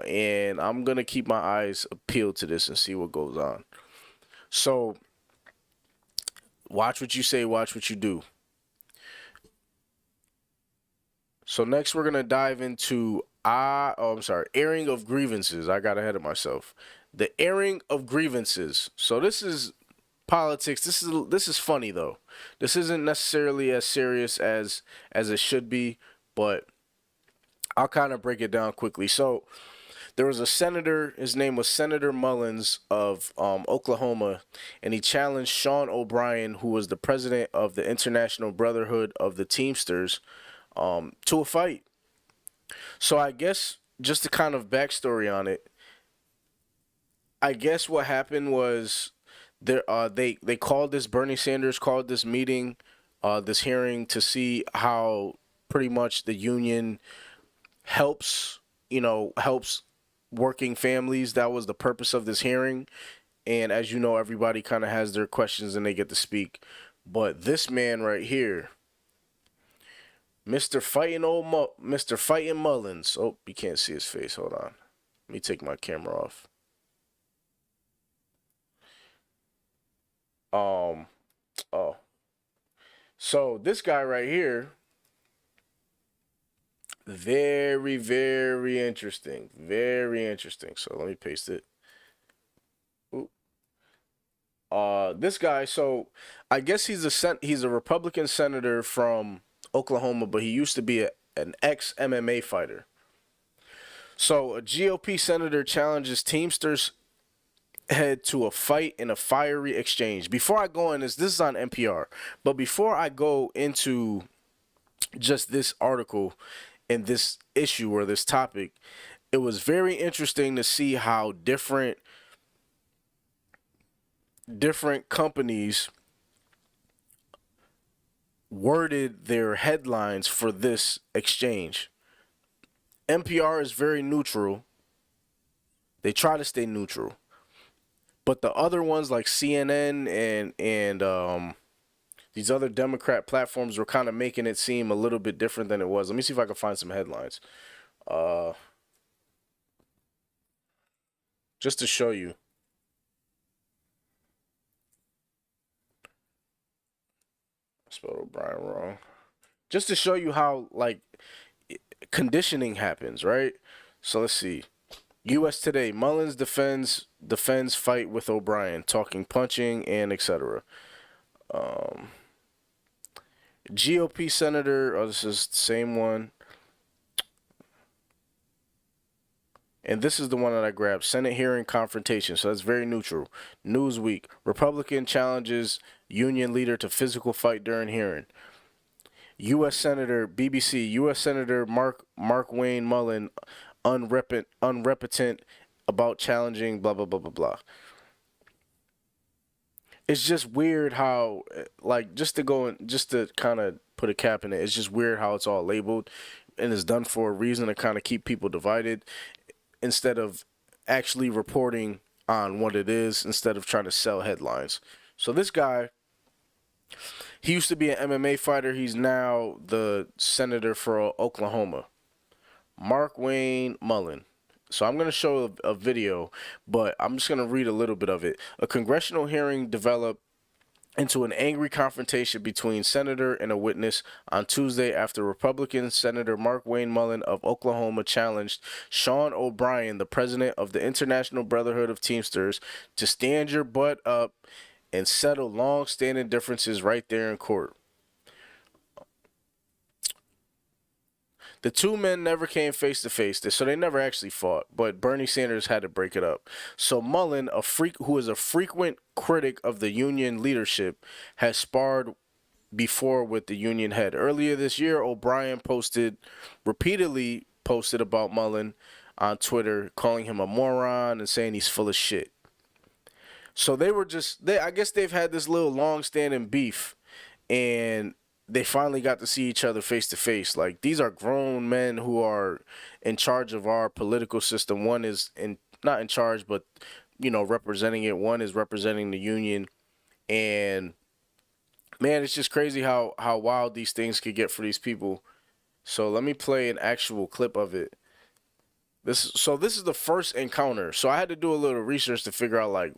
and I'm gonna keep my eyes peeled to this and see what goes on. So, watch what you say, watch what you do. So next we're gonna dive into airing of grievances. I got ahead of myself. The airing of grievances. So this is politics. This is funny though. This isn't necessarily as serious as it should be, but I'll kind of break it down quickly. So there was a senator, his name was Senator Mullins of Oklahoma, and he challenged Sean O'Brien, who was the president of the International Brotherhood of the Teamsters, to a fight. So I guess, just to kind of backstory on it, I guess what happened was they called this, Bernie Sanders called this meeting, this hearing, to see how pretty much the union helps working families. That was the purpose of this hearing. And as you know, everybody kind of has their questions and they get to speak. But this man right here, Mr. Fighting Mullins. Oh, you can't see his face. Hold on. Let me take my camera off. So this guy right here, very, very interesting. Very interesting. So let me paste it. Ooh. This guy, so I guess he's a Republican senator from Oklahoma, but he used to be an ex-MMA fighter. So a GOP senator challenges Teamsters head to a fight in a fiery exchange. Before I go in this is on NPR, but before I go into just this article and this issue or this topic, it was very interesting to see how different companies worded their headlines for this exchange. NPR is very neutral. They try to stay neutral. But the other ones like CNN and these other Democrat platforms were kind of making it seem a little bit different than it was. Let me see if I can find some headlines. Just to show you. spelled O'Brien wrong. Just to show you how like conditioning happens, right? So let's see. U.S. Today: Mullins defends fight with O'Brien, talking punching and etc. GOP senator. Oh, this is the same one. And this is the one that I grabbed. Senate hearing confrontation. So that's very neutral. Newsweek: Republican challenges union leader to physical fight during hearing. U.S. Senator, BBC, U.S. Senator Mark Wayne Mullen unrepentant about challenging blah, blah, blah, blah, blah. It's just weird how, like, just to kind of put a cap in it, it's just weird how it's all labeled and it's done for a reason to kind of keep people divided instead of actually reporting on what it is, instead of trying to sell headlines. So this guy, he used to be an MMA fighter. He's now the senator for Oklahoma. Mark Wayne Mullen. So I'm going to show a video, but I'm just going to read a little bit of it. A congressional hearing developed into an angry confrontation between senator and a witness on Tuesday after Republican Senator Mark Wayne Mullen of Oklahoma challenged Sean O'Brien, the president of the International Brotherhood of Teamsters, to stand your butt up and settle long-standing differences right there in court. The two men never came face-to-face, so they never actually fought, but Bernie Sanders had to break it up. So Mullen, who is a frequent critic of the union leadership, has sparred before with the union head. Earlier this year, O'Brien repeatedly posted about Mullen on Twitter, calling him a moron and saying he's full of shit. So I guess they've had this little long-standing beef, and they finally got to see each other face to face. Like, these are grown men who are in charge of our political system. One is not in charge, but, representing it. One is representing the union. And man, it's just crazy how wild these things could get for these people. So let me play an actual clip of it. This is the first encounter. So I had to do a little research to figure out, like,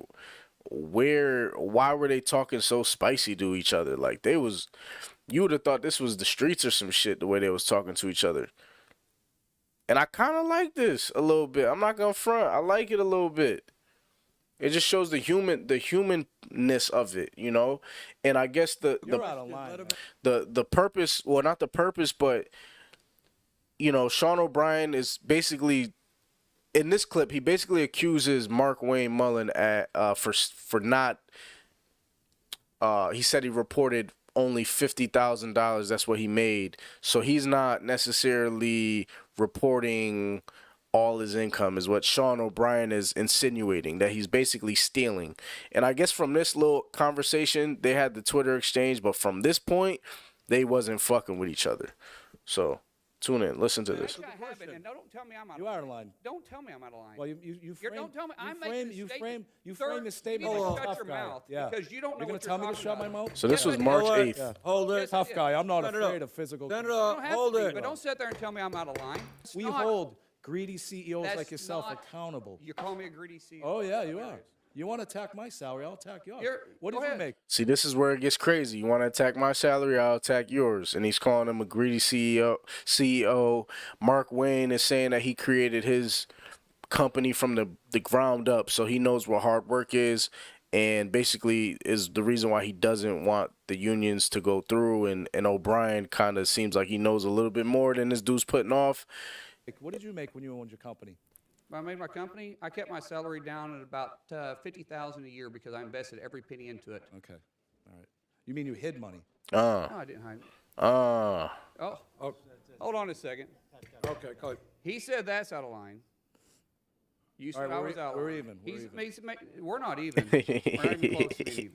why were they talking so spicy to each other? Like, you would have thought this was the streets or some shit, the way they was talking to each other. And I kind of like this a little bit. I'm not going to front. I like it a little bit. It just shows the humanness of it, And I guess You're out of line. the purpose, well, not the purpose, but, Sean O'Brien is basically, in this clip, he basically accuses Mark Wayne Mullen for not, he said he reported only $50,000. That's what he made. So he's not necessarily reporting all his income, is what Sean O'Brien is insinuating, that he's basically stealing. And I guess from this little conversation, they had the Twitter exchange, but from this point, they wasn't fucking with each other. So tune in, listen to this. And don't tell me I'm out of line. You are out of line. Don't tell me I'm out of line. Well, you frame. Don't tell me. I'm frame, making a you statement. frame Sir, the statement you need like to a shut tough your guy. mouth Yeah. because you don't know You're gonna what tell you're me to shut talking my about. mouth? So this was Yes, I March did. 8th. Yeah. Hold it. Yes, Tough it guy. I'm not No, no, afraid no. of physical. No, no, You don't have hold to be, it. but don't sit there and tell me I'm out of line. It's We not. hold greedy CEOs That's like yourself not- accountable. You call me a greedy CEO. Oh yeah, you are. You want to attack my salary? I'll attack yours. What go did you ahead. make? See, this is where it gets crazy. You want to attack my salary, I'll attack yours. And he's calling him a greedy CEO. Mark Wayne is saying that he created his company from the ground up, so he knows what hard work is, and basically is the reason why he doesn't want the unions to go through. And O'Brien kind of seems like he knows a little bit more than this dude's putting off. What did you make when you owned your company? When I made my company, I kept my salary down at about $50,000 a year because I invested every penny into it. Okay. All right. You mean you hid money? No, I didn't hide it. Oh, Hold on a second. Okay, go. He said that's out of line. You said right, I we're was e- out of we're line. even, we're We're not even. We're not even close to being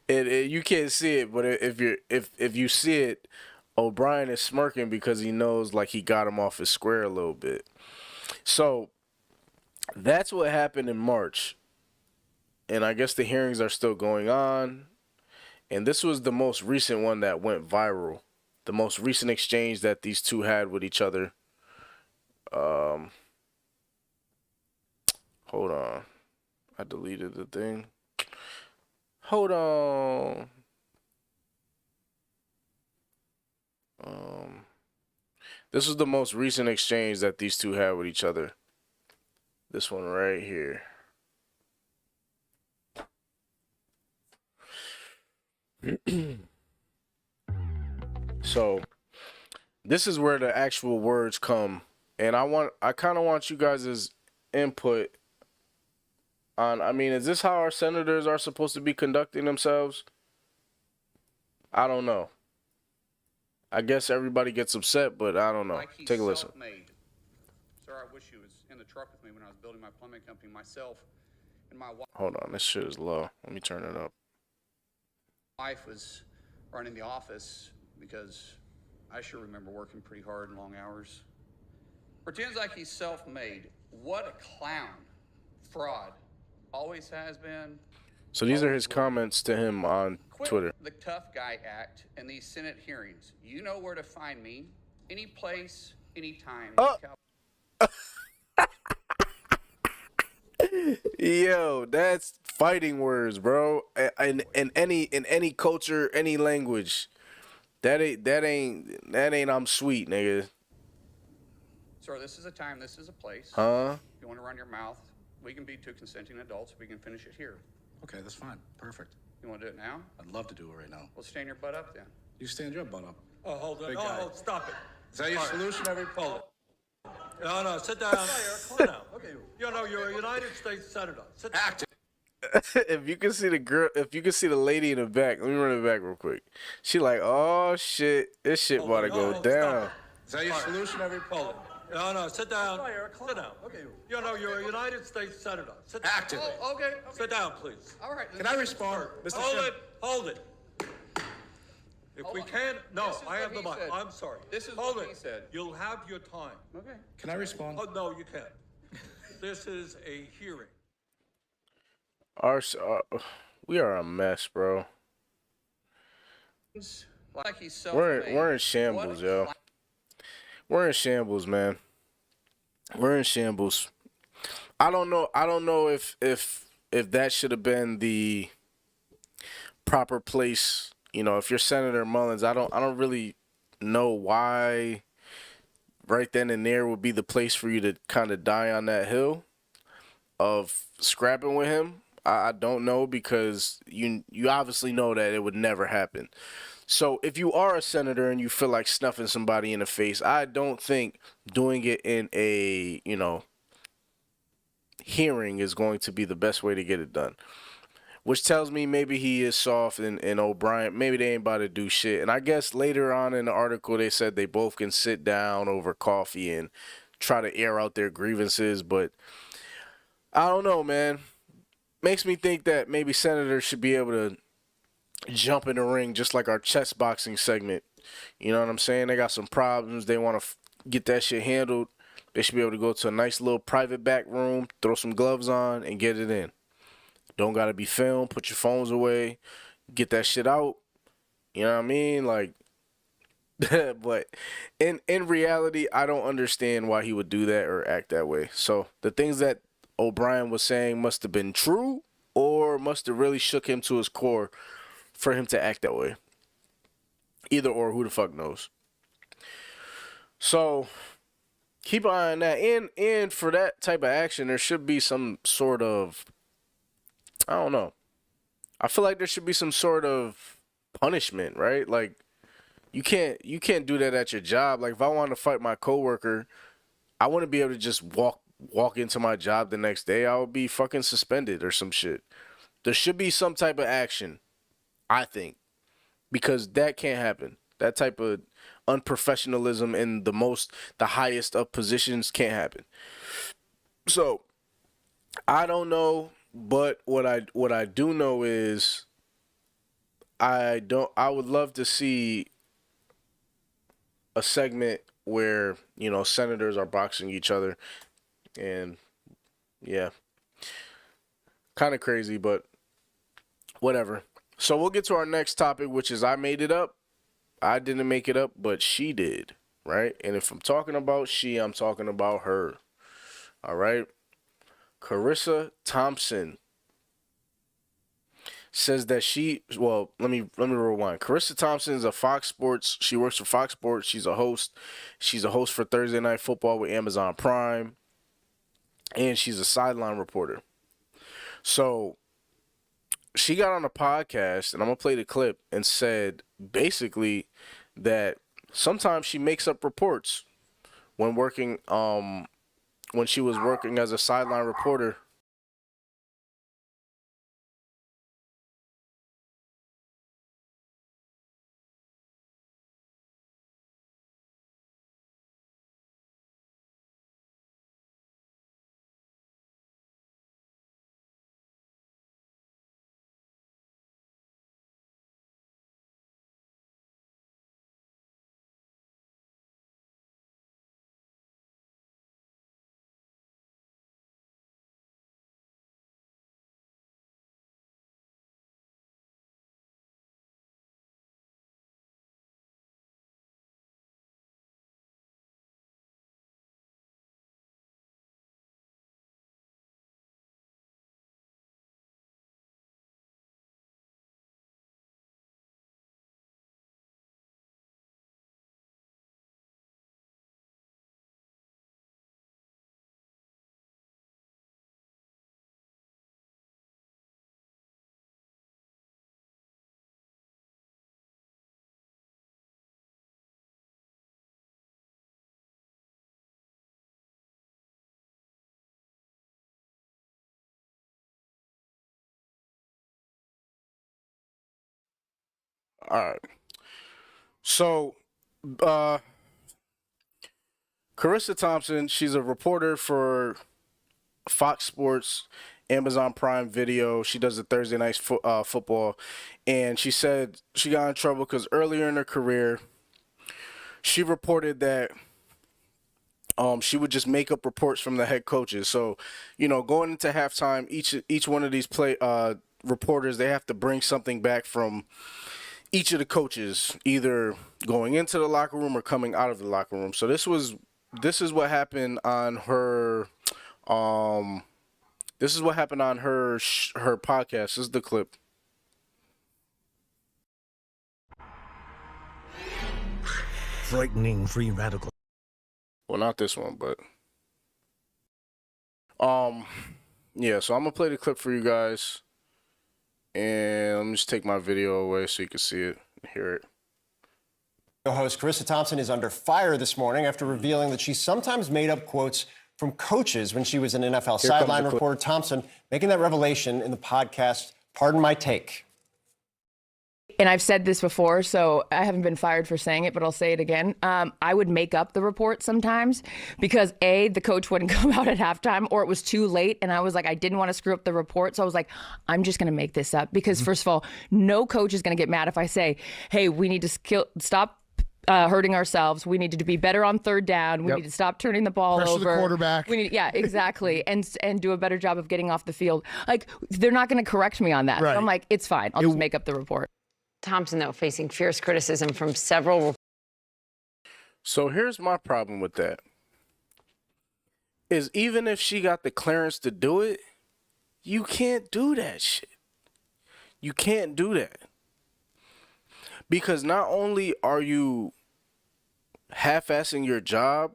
even. you can't see it, but if you see it, O'Brien is smirking because he knows, like, he got him off his square a little bit. So that's what happened in March, and I guess the hearings are still going on. And this was the most recent one that went viral, the most recent exchange that these two had with each other. Hold on, I deleted the thing. Hold on. This was the most recent exchange that these two had with each other. This one right here. So this is where the actual words come, and I kind of want you guys' input on. I mean, is this how our senators are supposed to be conducting themselves? I don't know. I guess everybody gets upset, but I don't know. Like he's Take a listen. self-made. Sir, I wish you was in the truck with me when I was building my plumbing company myself, and my Hold on, this shit is low. Let me turn it up. wife was running the office because I sure remember working pretty hard and long hours. Pretends like he's self-made. What a clown. Fraud. Always has been. So these are his comments to him on Quit Twitter. the tough guy act in these Senate hearings. You know where to find me. Any place, anytime. Yo, that's fighting words, bro. In any culture, any language. That ain't I'm sweet, nigga. Sir, this is a time, this is a place. Huh? If you want to run your mouth, we can be two consenting adults. We can finish it here. Okay, that's fine. Perfect. You want to do it now? I'd love to do it right now. Well, stand your butt up then. You stand your butt up. Oh, hold on. Big No, guy. no, stop it. Is that your solution? Hold it. No, sit down. Sit down. Okay. You know, you're a United States Senator. Sit down. Act. If you can see the girl, if you can see the lady in the back, let me run it back real quick. She like, oh shit, this shit about to go down. Is that your solution? Hold it. No, sit down. Sit down. Okay. You know, you're a United States Senator. Sit down. Active. Oh, okay. Sit down, please. All right. Can I respond, Mr. Hold Schiff? it. Hold it. If Hold we on. can't, no, This is I have what the he mic. said. I'm sorry. This is Hold what it. he said. You'll have your time. Okay. Can I respond? Oh, no, you can't. This is a hearing. We are a mess, bro. Like he's self-made. We're in shambles, What a yo. clown. We're in shambles, man. We're in shambles. I don't know if that should have been the proper place. You know, if you're Senator Mullins, I don't really know why right then and there would be the place for you to kind of die on that hill of scrapping with him. I don't know, because you obviously know that it would never happen. So if you are a senator and you feel like snuffing somebody in the face, I don't think doing it in a, hearing is going to be the best way to get it done. Which tells me maybe he is soft and O'Brien, maybe they ain't about to do shit. And I guess later on in the article they said they both can sit down over coffee and try to air out their grievances. But I don't know, man. Makes me think that maybe senators should be able to jump in the ring just like our chess boxing segment. You know what I'm saying? They got some problems. They want to get that shit handled. They should be able to go to a nice little private back room, throw some gloves on, and get it in. Don't got to be filmed. Put your phones away. Get that shit out. You know what I mean? Like, but in reality, I don't understand why he would do that or act that way. So the things that O'Brien was saying must have been true, or must have really shook him to his core for him to act that way. Either or, who the fuck knows. So keep an eye on that. And for that type of action, there should be some sort of, I don't know. I feel like there should be some sort of punishment, right? Like, you can't do that at your job. Like, if I wanted to fight my coworker, I wouldn't be able to just walk into my job the next day. I would be fucking suspended or some shit. There should be some type of action, I think, because that can't happen. That type of unprofessionalism in the highest of positions can't happen. So I don't know, but what I do know is I would love to see a segment where, senators are boxing each other. And yeah, kind of crazy, but whatever. So we'll get to our next topic, which is I made it up. I didn't make it up, but she did, right? And if I'm talking about she, I'm talking about her. All right. Carissa Thompson. says that let me rewind. Carissa Thompson is a Fox Sports. She works for Fox Sports. She's a host. She's a host for Thursday Night Football with Amazon Prime, and she's a sideline reporter. So she got on a podcast, and I'm gonna play the clip, and said basically that sometimes she makes up reports when working when she was working as a sideline reporter. All right. So, Carissa Thompson, she's a reporter for Fox Sports, Amazon Prime Video. She does the Thursday night football, and she said she got in trouble because earlier in her career, she reported that she would just make up reports from the head coaches. So, going into halftime, each one of these reporters, they have to bring something back from each of the coaches, either going into the locker room or coming out of the locker room. So this is what happened on her this is what happened on her podcast. This is the clip. Frightening free radical. Well, not this one, but yeah, so I'm gonna play the clip for you guys. And let me just take my video away so you can see it and hear it. Host Carissa Thompson is under fire this morning after revealing that she sometimes made up quotes from coaches when she was an NFL sideline reporter. Thompson making that revelation in the podcast, Pardon My Take. And I've said this before, so I haven't been fired for saying it, but I'll say it again. I would make up the report sometimes because A, the coach wouldn't come out at halftime, or it was too late. And I was like, I didn't want to screw up the report. So I was like, I'm just going to make this up because first of all, no coach is going to get mad if I say, hey, we need to stop hurting ourselves. We need to be better on third down. We need to stop turning the ball Pressure over. the quarterback. Yeah, exactly. and do a better job of getting off the field. Like, they're not going to correct me on that. Right. So I'm like, it's fine. I'll just make up the report. Thompson, though, facing fierce criticism from several. So here's my problem with that. Is even if she got the clearance to do it, you can't do that shit. You can't do that. Because not only are you half-assing your job,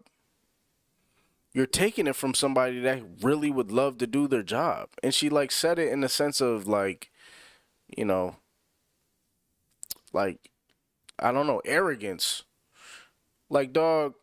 you're taking it from somebody that really would love to do their job. And she said it in the sense of I don't know, arrogance. Dog,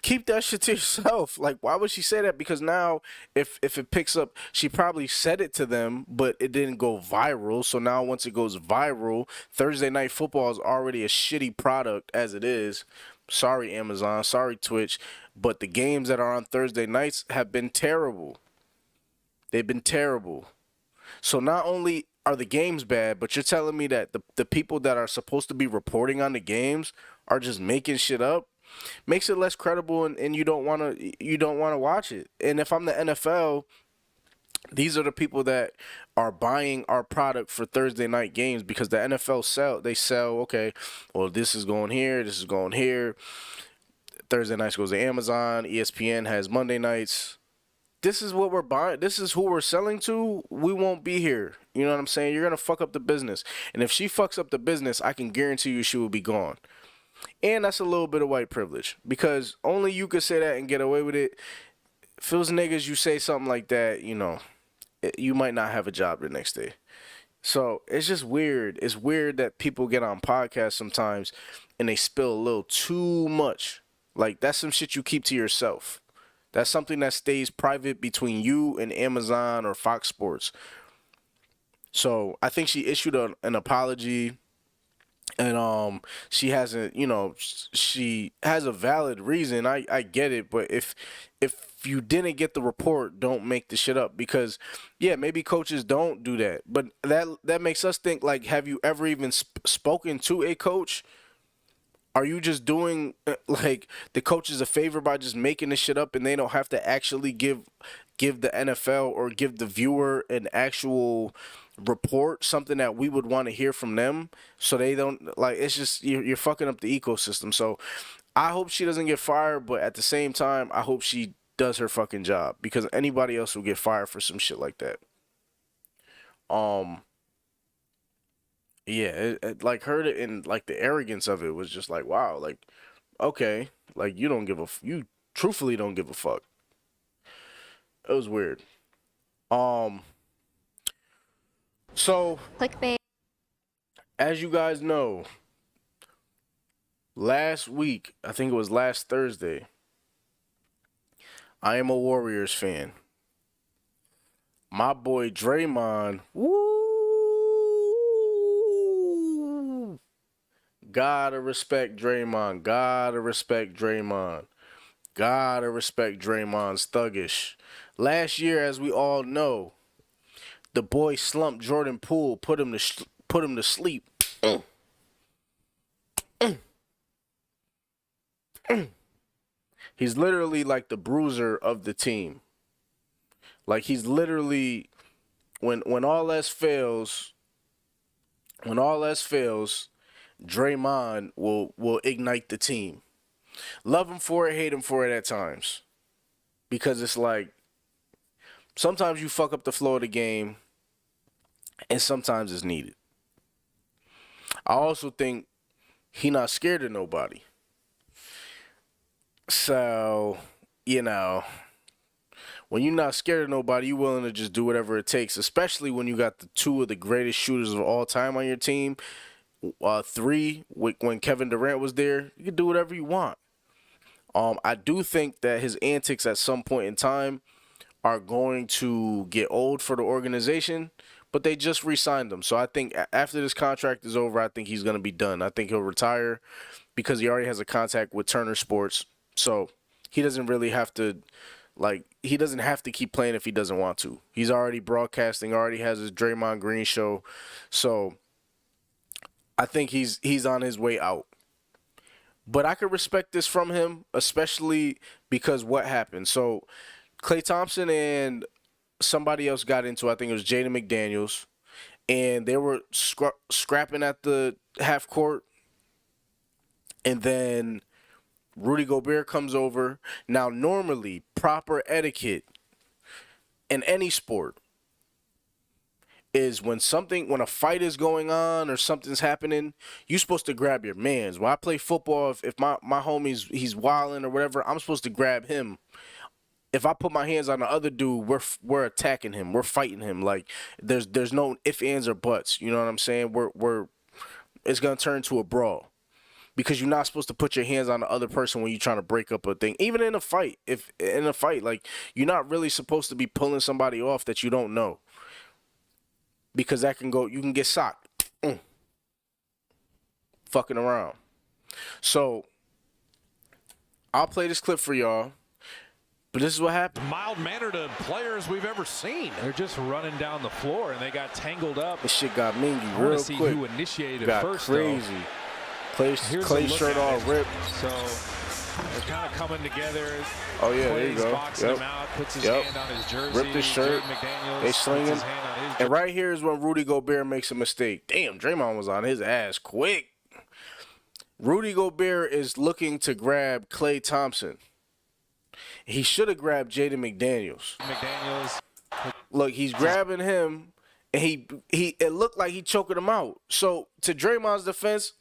keep that shit to yourself. Why would she say that? Because now if it picks up, she probably said it to them, but it didn't go viral. So now once it goes viral, Thursday Night Football is already a shitty product as it is. Sorry, Amazon. Sorry, Twitch. But the games that are on Thursday nights have been terrible. They've been terrible. So not only are the games bad, but you're telling me that the people that are supposed to be reporting on the games are just making shit up? Makes it less credible, and you don't want to watch it. And if I'm the NFL, these are the people that are buying our product for Thursday night games, because the NFL sell, okay, well, this is going here, this is going here. Thursday nights goes to Amazon, ESPN has Monday nights, this is what we're buying. This is who we're selling to. We won't be here. You know what I'm saying? You're going to fuck up the business. And if she fucks up the business, I can guarantee you she will be gone. And that's a little bit of white privilege because only you could say that and get away with it. If it was niggas, you say something like that, you know, you might not have a job the next day. So it's just weird. It's weird that people get on podcasts sometimes and they spill a little too much. Like, that's some shit you keep to yourself. That's something that stays private between you and Amazon or Fox Sports. So I think she issued an apology. And she hasn't, you know, she has a valid reason. I get it, but if you didn't get the report, don't make the shit up because, yeah, maybe coaches don't do that. But that makes us think, like, have you ever even spoken to a coach? Are you just doing, like, the coaches a favor by just making this shit up and they don't have to actually give the NFL or give the viewer an actual report, something that we would want to hear from them, so they don't, like, it's just you're fucking up the ecosystem. So I hope she doesn't get fired, but at the same time I hope she does her fucking job because anybody else will get fired for some shit like that. Yeah, like, heard it, and like the arrogance of it was just like, wow, like, okay, like, you truthfully don't give a fuck. It was weird. So, Clickbait. As you guys know, last week, I think it was last Thursday, I am a Warriors fan. My boy Draymond, woo! Gotta respect Draymond. Gotta respect Draymond. Gotta respect Draymond's thuggish. Last year, as we all know, the boy slumped Jordan Poole, put him to sleep. He's literally like the bruiser of the team. Like, he's literally, when all else fails, Draymond will ignite the team. Love him for it, hate him for it at times. Because it's like, sometimes you fuck up the flow of the game, and sometimes it's needed. I also think he not scared of nobody. So, you know, when you're not scared of nobody, you're willing to just do whatever it takes, especially when you got the two of the greatest shooters of all time on your team. Three, when Kevin Durant was there, you can do whatever you want. I do think that his antics at some point in time are going to get old for the organization, but they just re-signed him. So I think after this contract is over, I think he's going to be done. I think he'll retire because he already has a contract with Turner Sports. So he doesn't really have to, like, he doesn't have to keep playing if he doesn't want to. He's already broadcasting, already has his Draymond Green show. So I think he's on his way out. But I could respect this from him, especially because what happened. So Klay Thompson and somebody else got into, I think it was Jaden McDaniels, and they were scrapping at the half court. And then Rudy Gobert comes over. Now, normally, proper etiquette in any sport is when a fight is going on or something's happening, you're supposed to grab your mans. When I play football, if my homie's he's wilding or whatever, I'm supposed to grab him. If I put my hands on the other dude, we're attacking him. We're fighting him. Like, there's no ifs, ands, or buts. You know what I'm saying? It's gonna turn to a brawl. Because you're not supposed to put your hands on the other person when you're trying to break up a thing. Even in a fight. If in a fight, like, you're not really supposed to be pulling somebody off that you don't know. Because you can get socked. Fucking around. So, I'll play this clip for y'all. But this is what happened. Mild-mannered players we've ever seen. They're just running down the floor, and they got tangled up. This shit got mingy real quick. See who initiated got first, crazy. Clay shirt all ripped. So they're kind of coming together. Oh, yeah, there you go. Boxing him out, puts his hand on his jersey. Ripped his shirt. They sling him. And right here is when Rudy Gobert makes a mistake. Damn, Draymond was on his ass quick. Rudy Gobert is looking to grab Klay Thompson. He should have grabbed Jaden McDaniels. Look, he's grabbing him, and it looked like he choking him out. So to Draymond's defense,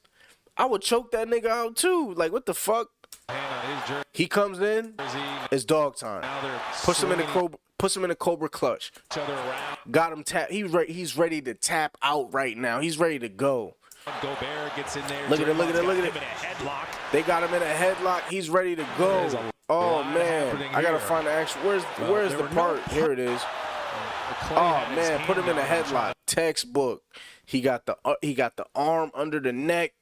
I would choke that nigga out too. Like, what the fuck? He comes in, it's dog time. Puts him in the Cobra clutch. Got him tap. He's ready to tap out right now. He's ready to go. Gobert gets in there. Look at it. They got him in a headlock. He's ready to go. Oh man, I gotta find the actual. Where's the part? Here it is. Oh man, put him in a headlock. Textbook. He got the arm under the neck.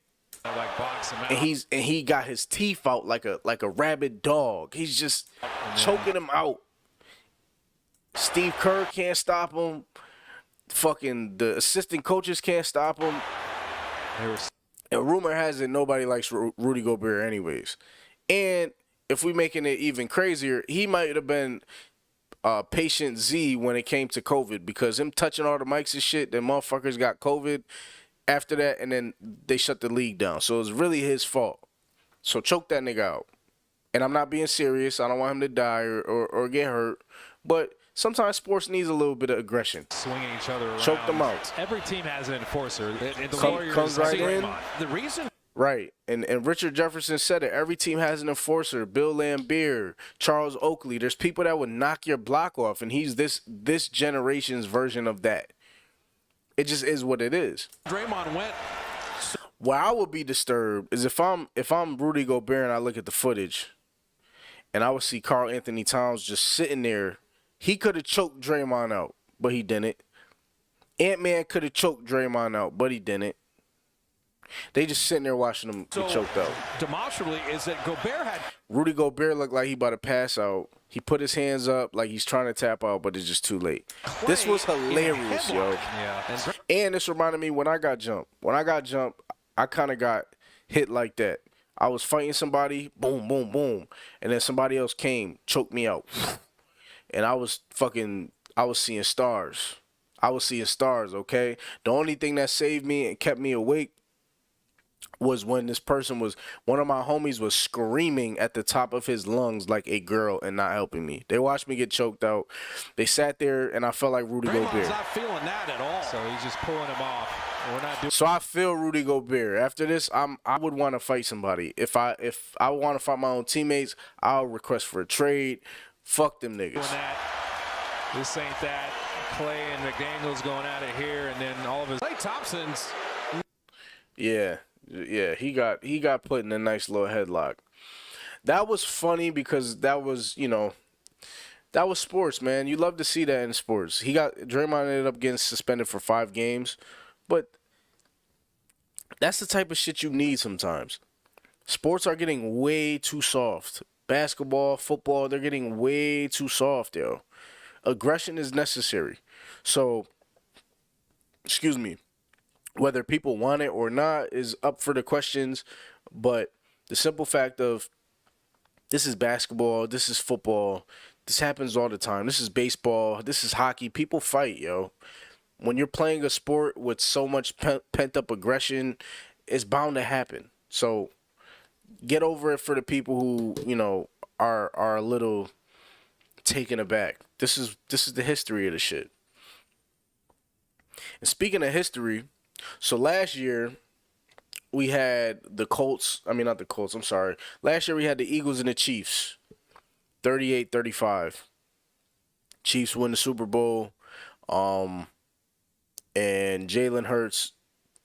And he got his teeth out like a rabid dog. He's just choking him out. Steve Kerr can't stop him. Fucking the assistant coaches can't stop him. And rumor has it nobody likes Rudy Gobert anyways. And if we making it even crazier, he might have been patient Z when it came to COVID, because him touching all the mics and shit, then motherfuckers got COVID after that, and then they shut the league down. So it's really his fault. So choke that nigga out. And I'm not being serious. I don't want him to die or get hurt. But sometimes sports needs a little bit of aggression. Swinging each other around. Choke them out. Every team has an enforcer. The Warriors comes right in. The reason. Right. And Richard Jefferson said it. Every team has an enforcer. Bill Laimbeer, Charles Oakley. There's people that would knock your block off, and he's this generation's version of that. It just is what it is. Draymond went. Where I would be disturbed is if I'm Rudy Gobert and I look at the footage, and I would see Karl Anthony Towns just sitting there. He could have choked Draymond out, but he didn't. Ant-Man could have choked Draymond out, but he didn't. They just sitting there watching him get choked out. Demonstrably, is that Gobert had. Rudy Gobert looked like he about to pass out. He put his hands up like he's trying to tap out, but it's just too late. This was hilarious, yo. Yeah. And this reminded me when I got jumped. When I got jumped, I kind of got hit like that. I was fighting somebody, boom, boom, boom. And then somebody else came, choked me out. And I was seeing stars. Okay? The only thing that saved me and kept me awake was when one of my homies was screaming at the top of his lungs like a girl and not helping me. They watched me get choked out. They sat there, and I felt like Rudy Gobert. Not feeling that at all. So he's just pulling him off. So I feel Rudy Gobert. After this, I would want to fight somebody. If I want to fight my own teammates, I'll request for a trade. Fuck them niggas. This ain't that. Clay and McDaniels going at it here, and then all of his. Clay Thompson's. Yeah, he got put in a nice little headlock. That was funny because that was sports, man. You love to see that in sports. Draymond ended up getting suspended for 5 games, but that's the type of shit you need sometimes. Sports are getting way too soft. Basketball, football, they're getting way too soft, yo. Aggression is necessary. So, excuse me, whether people want it or not is up for the questions, but the simple fact of this is basketball, this is football, this happens all the time. This is baseball, this is hockey. People fight, yo. When you're playing a sport with so much pent-up aggression, it's bound to happen. So get over it for the people who, are a little taken aback. This is the history of the shit. And speaking of history, so last year we had the Colts. I mean, not the Colts. I'm sorry. Last year we had the Eagles and the Chiefs. 38-35. Chiefs win the Super Bowl. And Jalen Hurts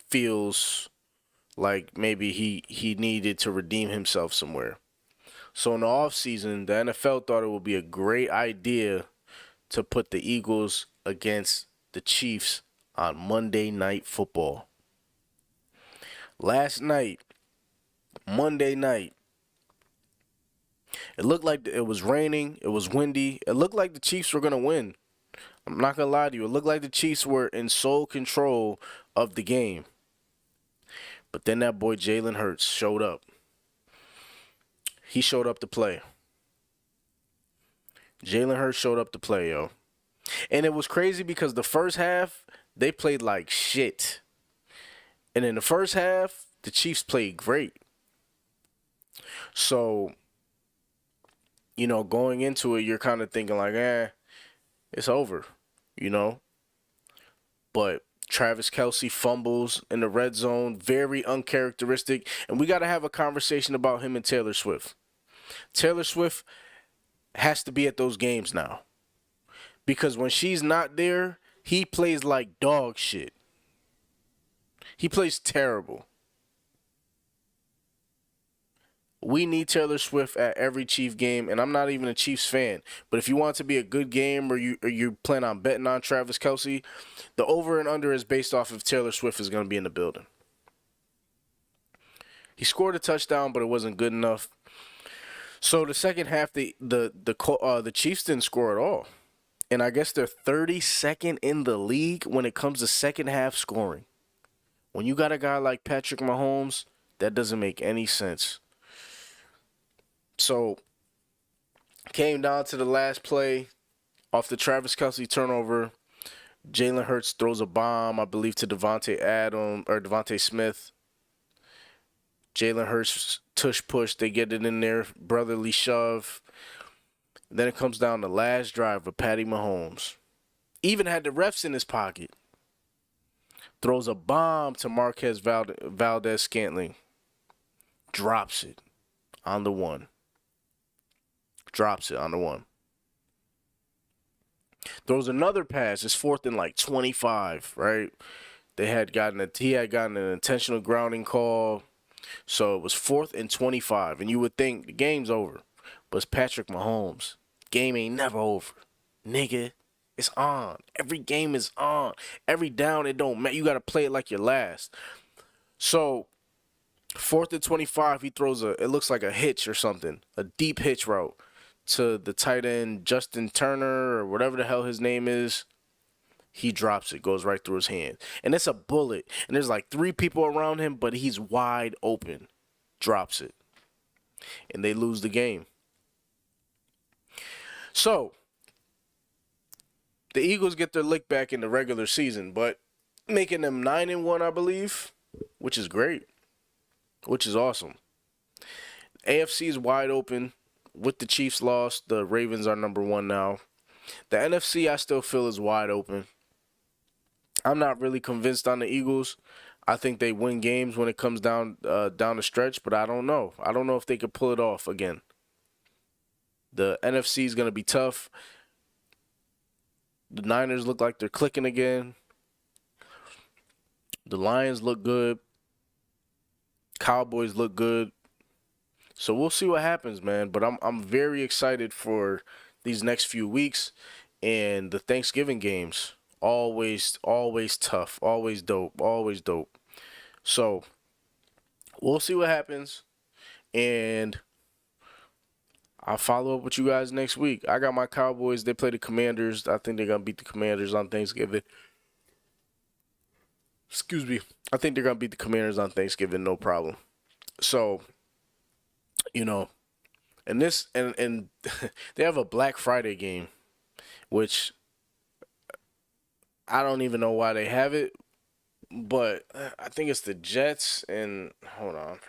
feels like maybe he needed to redeem himself somewhere. So in the offseason, the NFL thought it would be a great idea to put the Eagles against the Chiefs on Monday Night Football. Last night, Monday night, it looked like it was raining. It was windy. It looked like the Chiefs were going to win. I'm not going to lie to you. It looked like the Chiefs were in sole control of the game. But then that boy Jalen Hurts showed up. He showed up to play. Jalen Hurts showed up to play, yo. And it was crazy because the first half, they played like shit. And in the first half, the Chiefs played great. So, you know, going into it, you're kind of thinking like, it's over, you know. But Travis Kelce fumbles in the red zone, very uncharacteristic. And we got to have a conversation about him and Taylor Swift. Taylor Swift has to be at those games now. Because when she's not there, he plays like dog shit. He plays terrible. We need Taylor Swift at every Chief game, and I'm not even a Chiefs fan. But if you want it to be a good game or you plan on betting on Travis Kelce, the over and under is based off if Taylor Swift is going to be in the building. He scored a touchdown, but it wasn't good enough. So the second half, the Chiefs didn't score at all. And I guess they're 32nd in the league when it comes to second half scoring. When you got a guy like Patrick Mahomes, that doesn't make any sense. So, came down to the last play off the Travis Kelce turnover. Jalen Hurts throws a bomb, I believe, to Devontae Smith. Jalen Hurts tush push. They get it in there, brotherly shove. Then it comes down to last drive of Patty Mahomes. Even had the refs in his pocket. Throws a bomb to Marquez Valdez-Scantling. Drops it on the one. Drops it on the one. Throws another pass. It's 4th and like 25, right? He had gotten an intentional grounding call. So it was 4th and 25. And you would think the game's over. But it's Patrick Mahomes. Game ain't never over. Nigga, it's on. Every game is on. Every down, it don't matter. You got to play it like your last. So 4th and 25, he throws it looks like a hitch or something. A deep hitch route to the tight end, Justin Turner, or whatever the hell his name is. He drops it, goes right through his hand. And it's a bullet. And there's like 3 people around him, but he's wide open. Drops it. And they lose the game. So, the Eagles get their lick back in the regular season, but making them 9-1, I believe, which is great, which is awesome. AFC is wide open. With the Chiefs lost, the Ravens are number 1 now. The NFC, I still feel, is wide open. I'm not really convinced on the Eagles. I think they win games when it comes down the stretch, but I don't know. I don't know if they could pull it off again. The NFC is going to be tough. The Niners look like they're clicking again. The Lions look good. Cowboys look good. So we'll see what happens, man. But I'm very excited for these next few weeks and the Thanksgiving games. Always tough. Always dope. So we'll see what happens. And I'll follow up with you guys next week. I got my Cowboys. They play the Commanders. I think they're going to beat the Commanders on Thanksgiving. Excuse me. I think they're going to beat the Commanders on Thanksgiving, no problem. So, you know, and they have a Black Friday game, which I don't even know why they have it, but I think it's the Jets and hold on.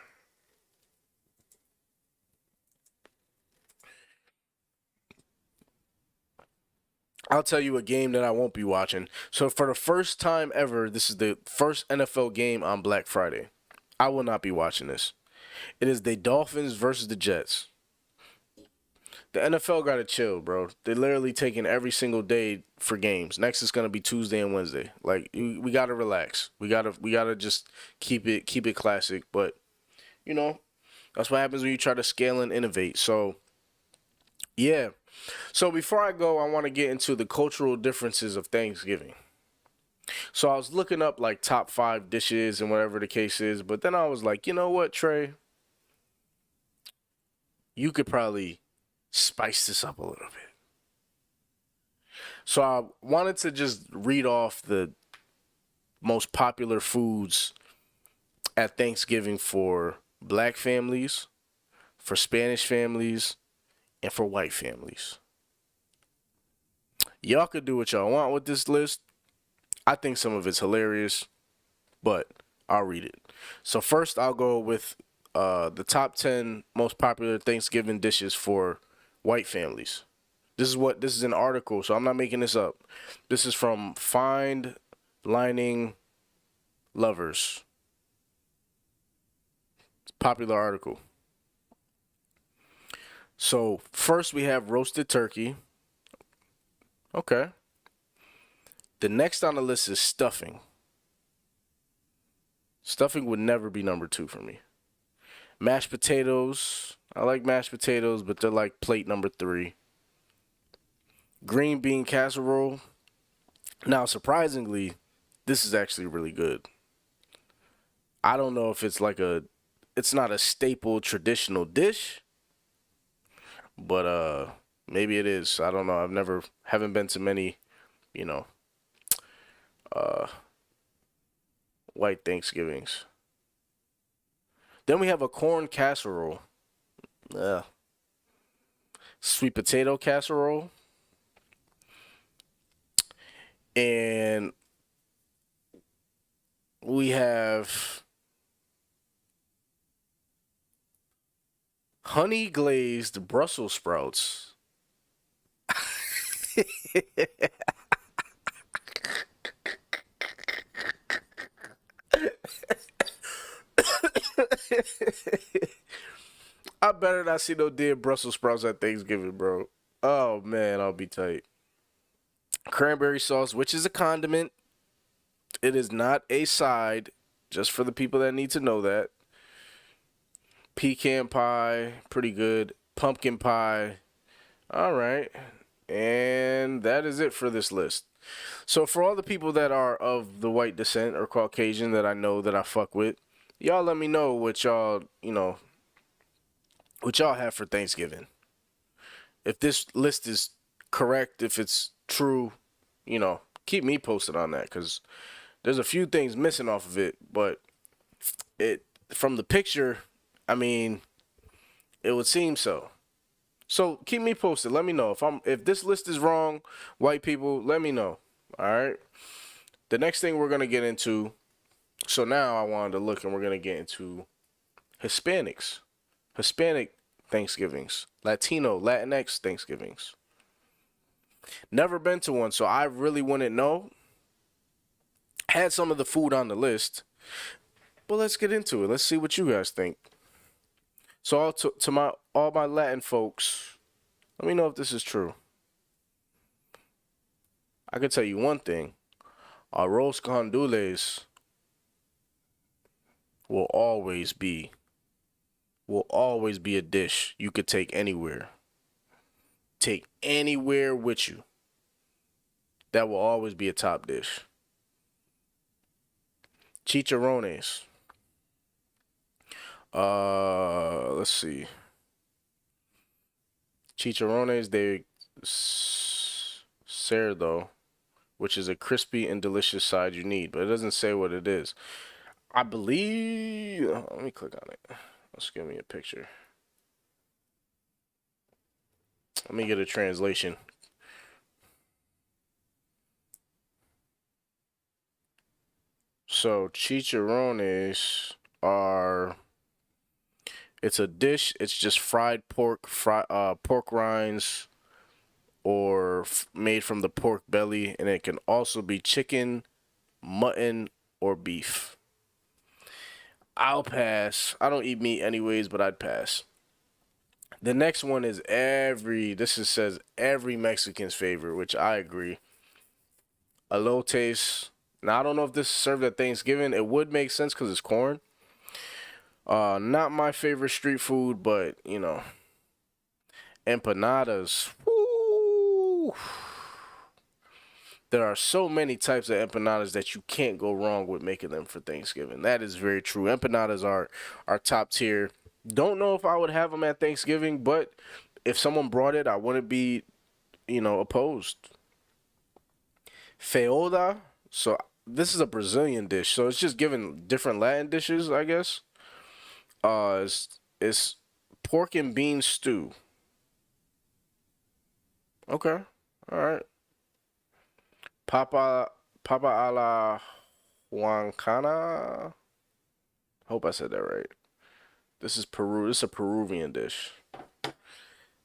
I'll tell you a game that I won't be watching. So for the first time ever, this is the first NFL game on Black Friday. I will not be watching this. It is the Dolphins versus the Jets. The NFL got to chill, bro. They're literally taking every single day for games. Next is going to be Tuesday and Wednesday. Like, we got to relax. We got to just keep it classic. But, you know, that's what happens when you try to scale and innovate. So, yeah. So before I go, I want to get into the cultural differences of Thanksgiving. So I was looking up like top 5 dishes and whatever the case is, but then I was like, you know what, Trey? You could probably spice this up a little bit. So I wanted to just read off the most popular foods at Thanksgiving for Black families, for Spanish families, and for white families. Y'all could do what y'all want with this list. I think some of it's hilarious, but I'll read it. So first I'll go with the top 10 most popular Thanksgiving dishes for white families. This is an article, so I'm not making this up. This is from Find Lining Lovers. Popular article. So first we have roasted turkey. Okay. The next on the list is stuffing. Stuffing would never be number 2 for me. Mashed potatoes. I like mashed potatoes, but they're like plate number 3. Green bean casserole. Now, surprisingly, this is actually really good. I don't know if it's it's not a staple traditional dish, but maybe it is. I don't know. Haven't been to many, white Thanksgivings. Then we have a corn casserole. Sweet potato casserole. And we have honey glazed Brussels sprouts. I better not see no dead Brussels sprouts at Thanksgiving, bro. Oh, man, I'll be tight. Cranberry sauce, which is a condiment. It is not a side, just for the people that need to know that. Pecan pie, pretty good. Pumpkin pie, all right. And that is it for this list. So for all the people that are of the white descent or Caucasian that I know that I fuck with, y'all let me know what y'all have for Thanksgiving. If this list is correct, if it's true, keep me posted on that, because there's a few things missing off of it, but from the picture, I mean, it would seem so. So keep me posted. Let me know if this list is wrong, white people, let me know. All right. The next thing we're going to get into. So now I wanted to look, and we're going to get into Hispanic Thanksgivings, Latinx Thanksgivings. Never been to one, so I really wouldn't know. Had some of the food on the list, but let's get into it. Let's see what you guys think. So to all my Latin folks, let me know if this is true. I can tell you one thing: arroz con dulces will always be a dish you could take anywhere. Take anywhere with you. That will always be a top dish. Chicharrones. Let's see. Chicharrones de cerdo, which is a crispy and delicious side you need, but it doesn't say what it is. I believe. Let me click on it. Let's give me a picture. Let me get a translation. So chicharrones are. It's a dish. It's just fried pork, pork rinds, or made from the pork belly, and it can also be chicken, mutton, or beef. I'll pass. I don't eat meat anyways, but I'd pass. The next one is says every Mexican's favorite, which I agree. Elotes. Now, I don't know if this is served at Thanksgiving. It would make sense because it's corn. Not my favorite street food, but, empanadas. Woo! There are so many types of empanadas that you can't go wrong with making them for Thanksgiving. That is very true. Empanadas are top tier. Don't know if I would have them at Thanksgiving, but if someone brought it, I wouldn't be, opposed. Feijoada. So this is a Brazilian dish. So it's just giving different Latin dishes, I guess. It's pork and bean stew. Okay. All right. Papa a la Huancana. Hope I said that right. This is Peru. This is a Peruvian dish.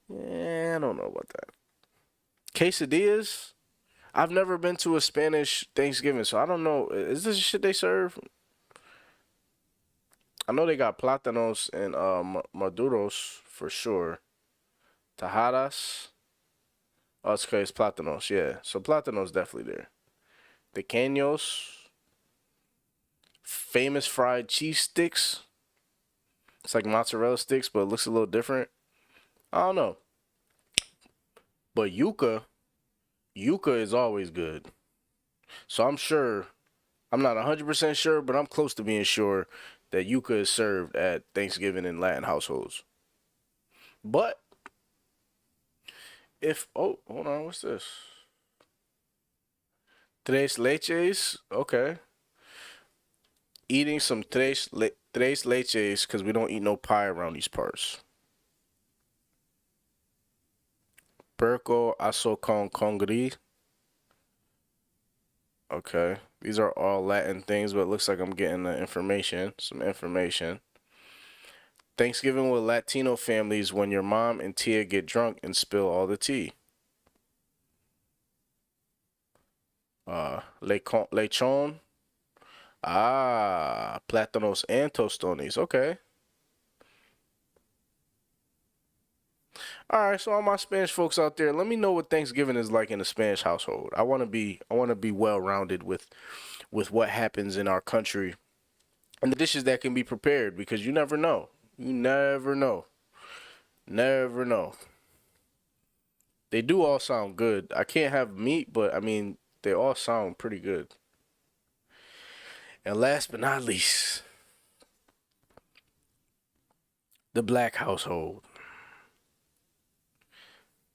Yeah, I don't know about that. Quesadillas? I've never been to a Spanish Thanksgiving, so I don't know. Is this shit they serve? I know they got plátanos and maduros for sure. Tajadas. Oh, it's okay. It's plátanos, yeah. So plátanos definitely there. Pequeños. Famous fried cheese sticks. It's like mozzarella sticks, but it looks a little different. I don't know. But yuca is always good. So I'm sure, I'm not 100% sure, but I'm close to being sure that yuca is served at Thanksgiving in Latin households. But if, oh, hold on, what's this? Tres leches, okay. Eating some tres leches because we don't eat no pie around these parts. Perco aso con congri. Okay. These are all Latin things, but it looks like I'm getting the information. Some information. Thanksgiving with Latino families when your mom and tia get drunk and spill all the tea. Lechon. Ah, plátanos and tostones. Okay. All right, so all my Spanish folks out there, let me know what Thanksgiving is like in a Spanish household. I want to be well-rounded with what happens in our country and the dishes that can be prepared, because you never know. You never know. Never know. They do all sound good. I can't have meat, but I mean, they all sound pretty good. And last but not least, the black household.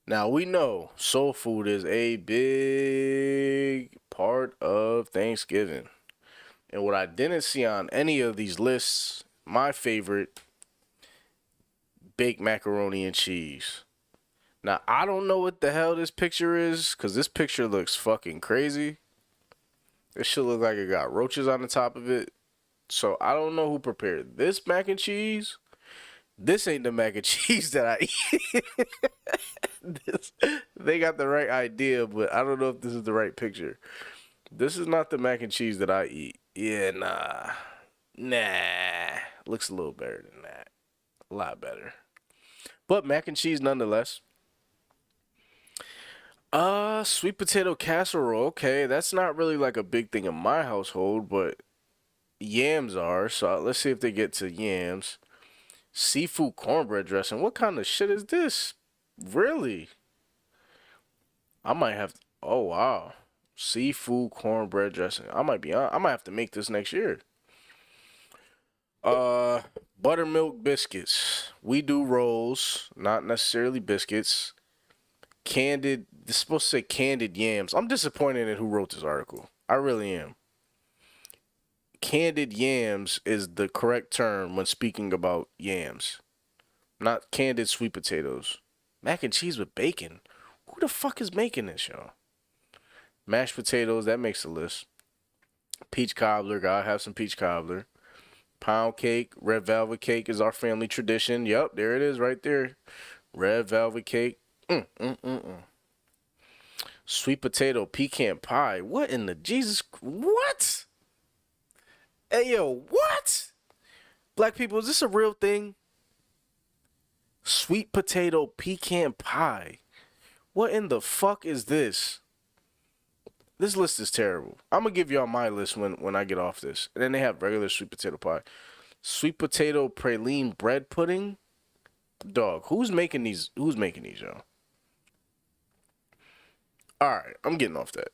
Now, we know soul food is a big part of Thanksgiving. And what I didn't see on any of these lists, my favorite, baked macaroni and cheese. Now, I don't know what the hell this picture is, because this picture looks fucking crazy. This shit look like it got roaches on the top of it. So, I don't know who prepared this mac and cheese. This ain't the mac and cheese that I eat. They got the right idea, but I don't know if this is the right picture. This is not the mac and cheese that I eat. Yeah, nah. Looks a little better than that. A lot better. But mac and cheese nonetheless. Sweet potato casserole. Okay, that's not really like a big thing in my household, but yams are. So let's see if they get to yams. Seafood cornbread dressing. What kind of shit is this? Really? I might have to, oh wow. Seafood cornbread dressing. I might have to make this next year. Buttermilk biscuits. We do rolls, not necessarily biscuits. This is supposed to say candied yams. I'm disappointed in who wrote this article. I really am. Candied yams is the correct term when speaking about yams, not candied sweet potatoes. Mac and cheese with bacon. Who the fuck is making this, y'all? Mashed potatoes, that makes the list. Peach cobbler, gotta have some peach cobbler. Pound cake, red velvet cake is our family tradition. Yup, there it is right there. Red velvet cake. Sweet potato pecan pie. What in the Jesus? What? Hey, yo, what? Black people, is this a real thing? Sweet potato pecan pie. What in the fuck is this? This list is terrible. I'm going to give y'all my list when I get off this. And then they have regular sweet potato pie. Sweet potato praline bread pudding. Dog, who's making these? Who's making these, y'all? All right, I'm getting off that.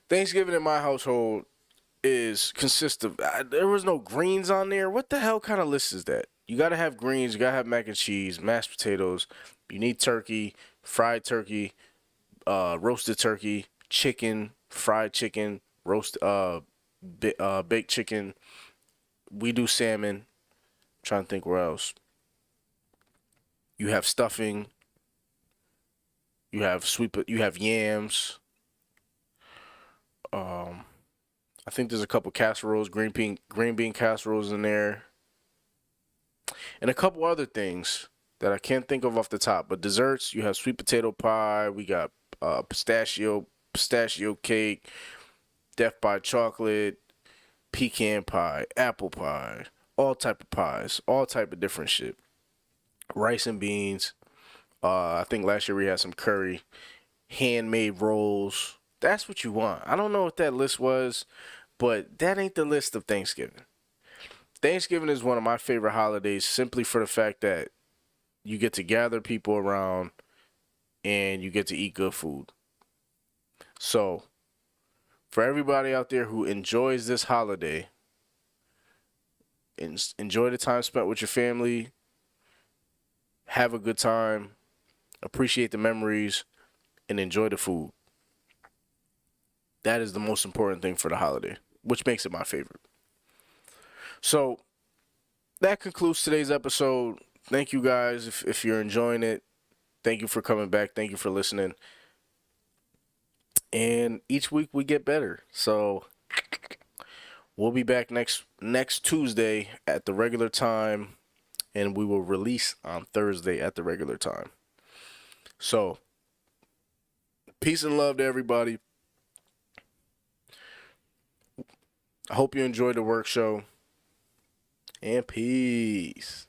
Thanksgiving in my household consists of, there was no greens on there. What the hell kind of list is that? You got to have greens. You got to have mac and cheese, mashed potatoes. You need turkey, fried turkey, roasted turkey, chicken, fried chicken, baked chicken. We do salmon. I'm trying to think where else. You have stuffing. You have yams. I think there's a couple casseroles, green bean casseroles in there. And a couple other things. that I can't think of off the top. But desserts, you have sweet potato pie. We got pistachio cake, death by chocolate, pecan pie, apple pie, all type of pies, all type of different shit. Rice and beans. I think last year we had some curry, handmade rolls. That's what you want. I don't know what that list was, but that ain't the list of Thanksgiving. Thanksgiving is one of my favorite holidays simply for the fact that you get to gather people around and you get to eat good food. So, for everybody out there who enjoys this holiday, enjoy the time spent with your family, have a good time, appreciate the memories, and enjoy the food. That is the most important thing for the holiday, which makes it my favorite. So, that concludes today's episode. Thank you guys if you're enjoying it. Thank you for coming back. Thank you for listening. And each week we get better. So we'll be back next Tuesday at the regular time, and we will release on Thursday at the regular time. So peace and love to everybody. I hope you enjoyed the work show. And peace.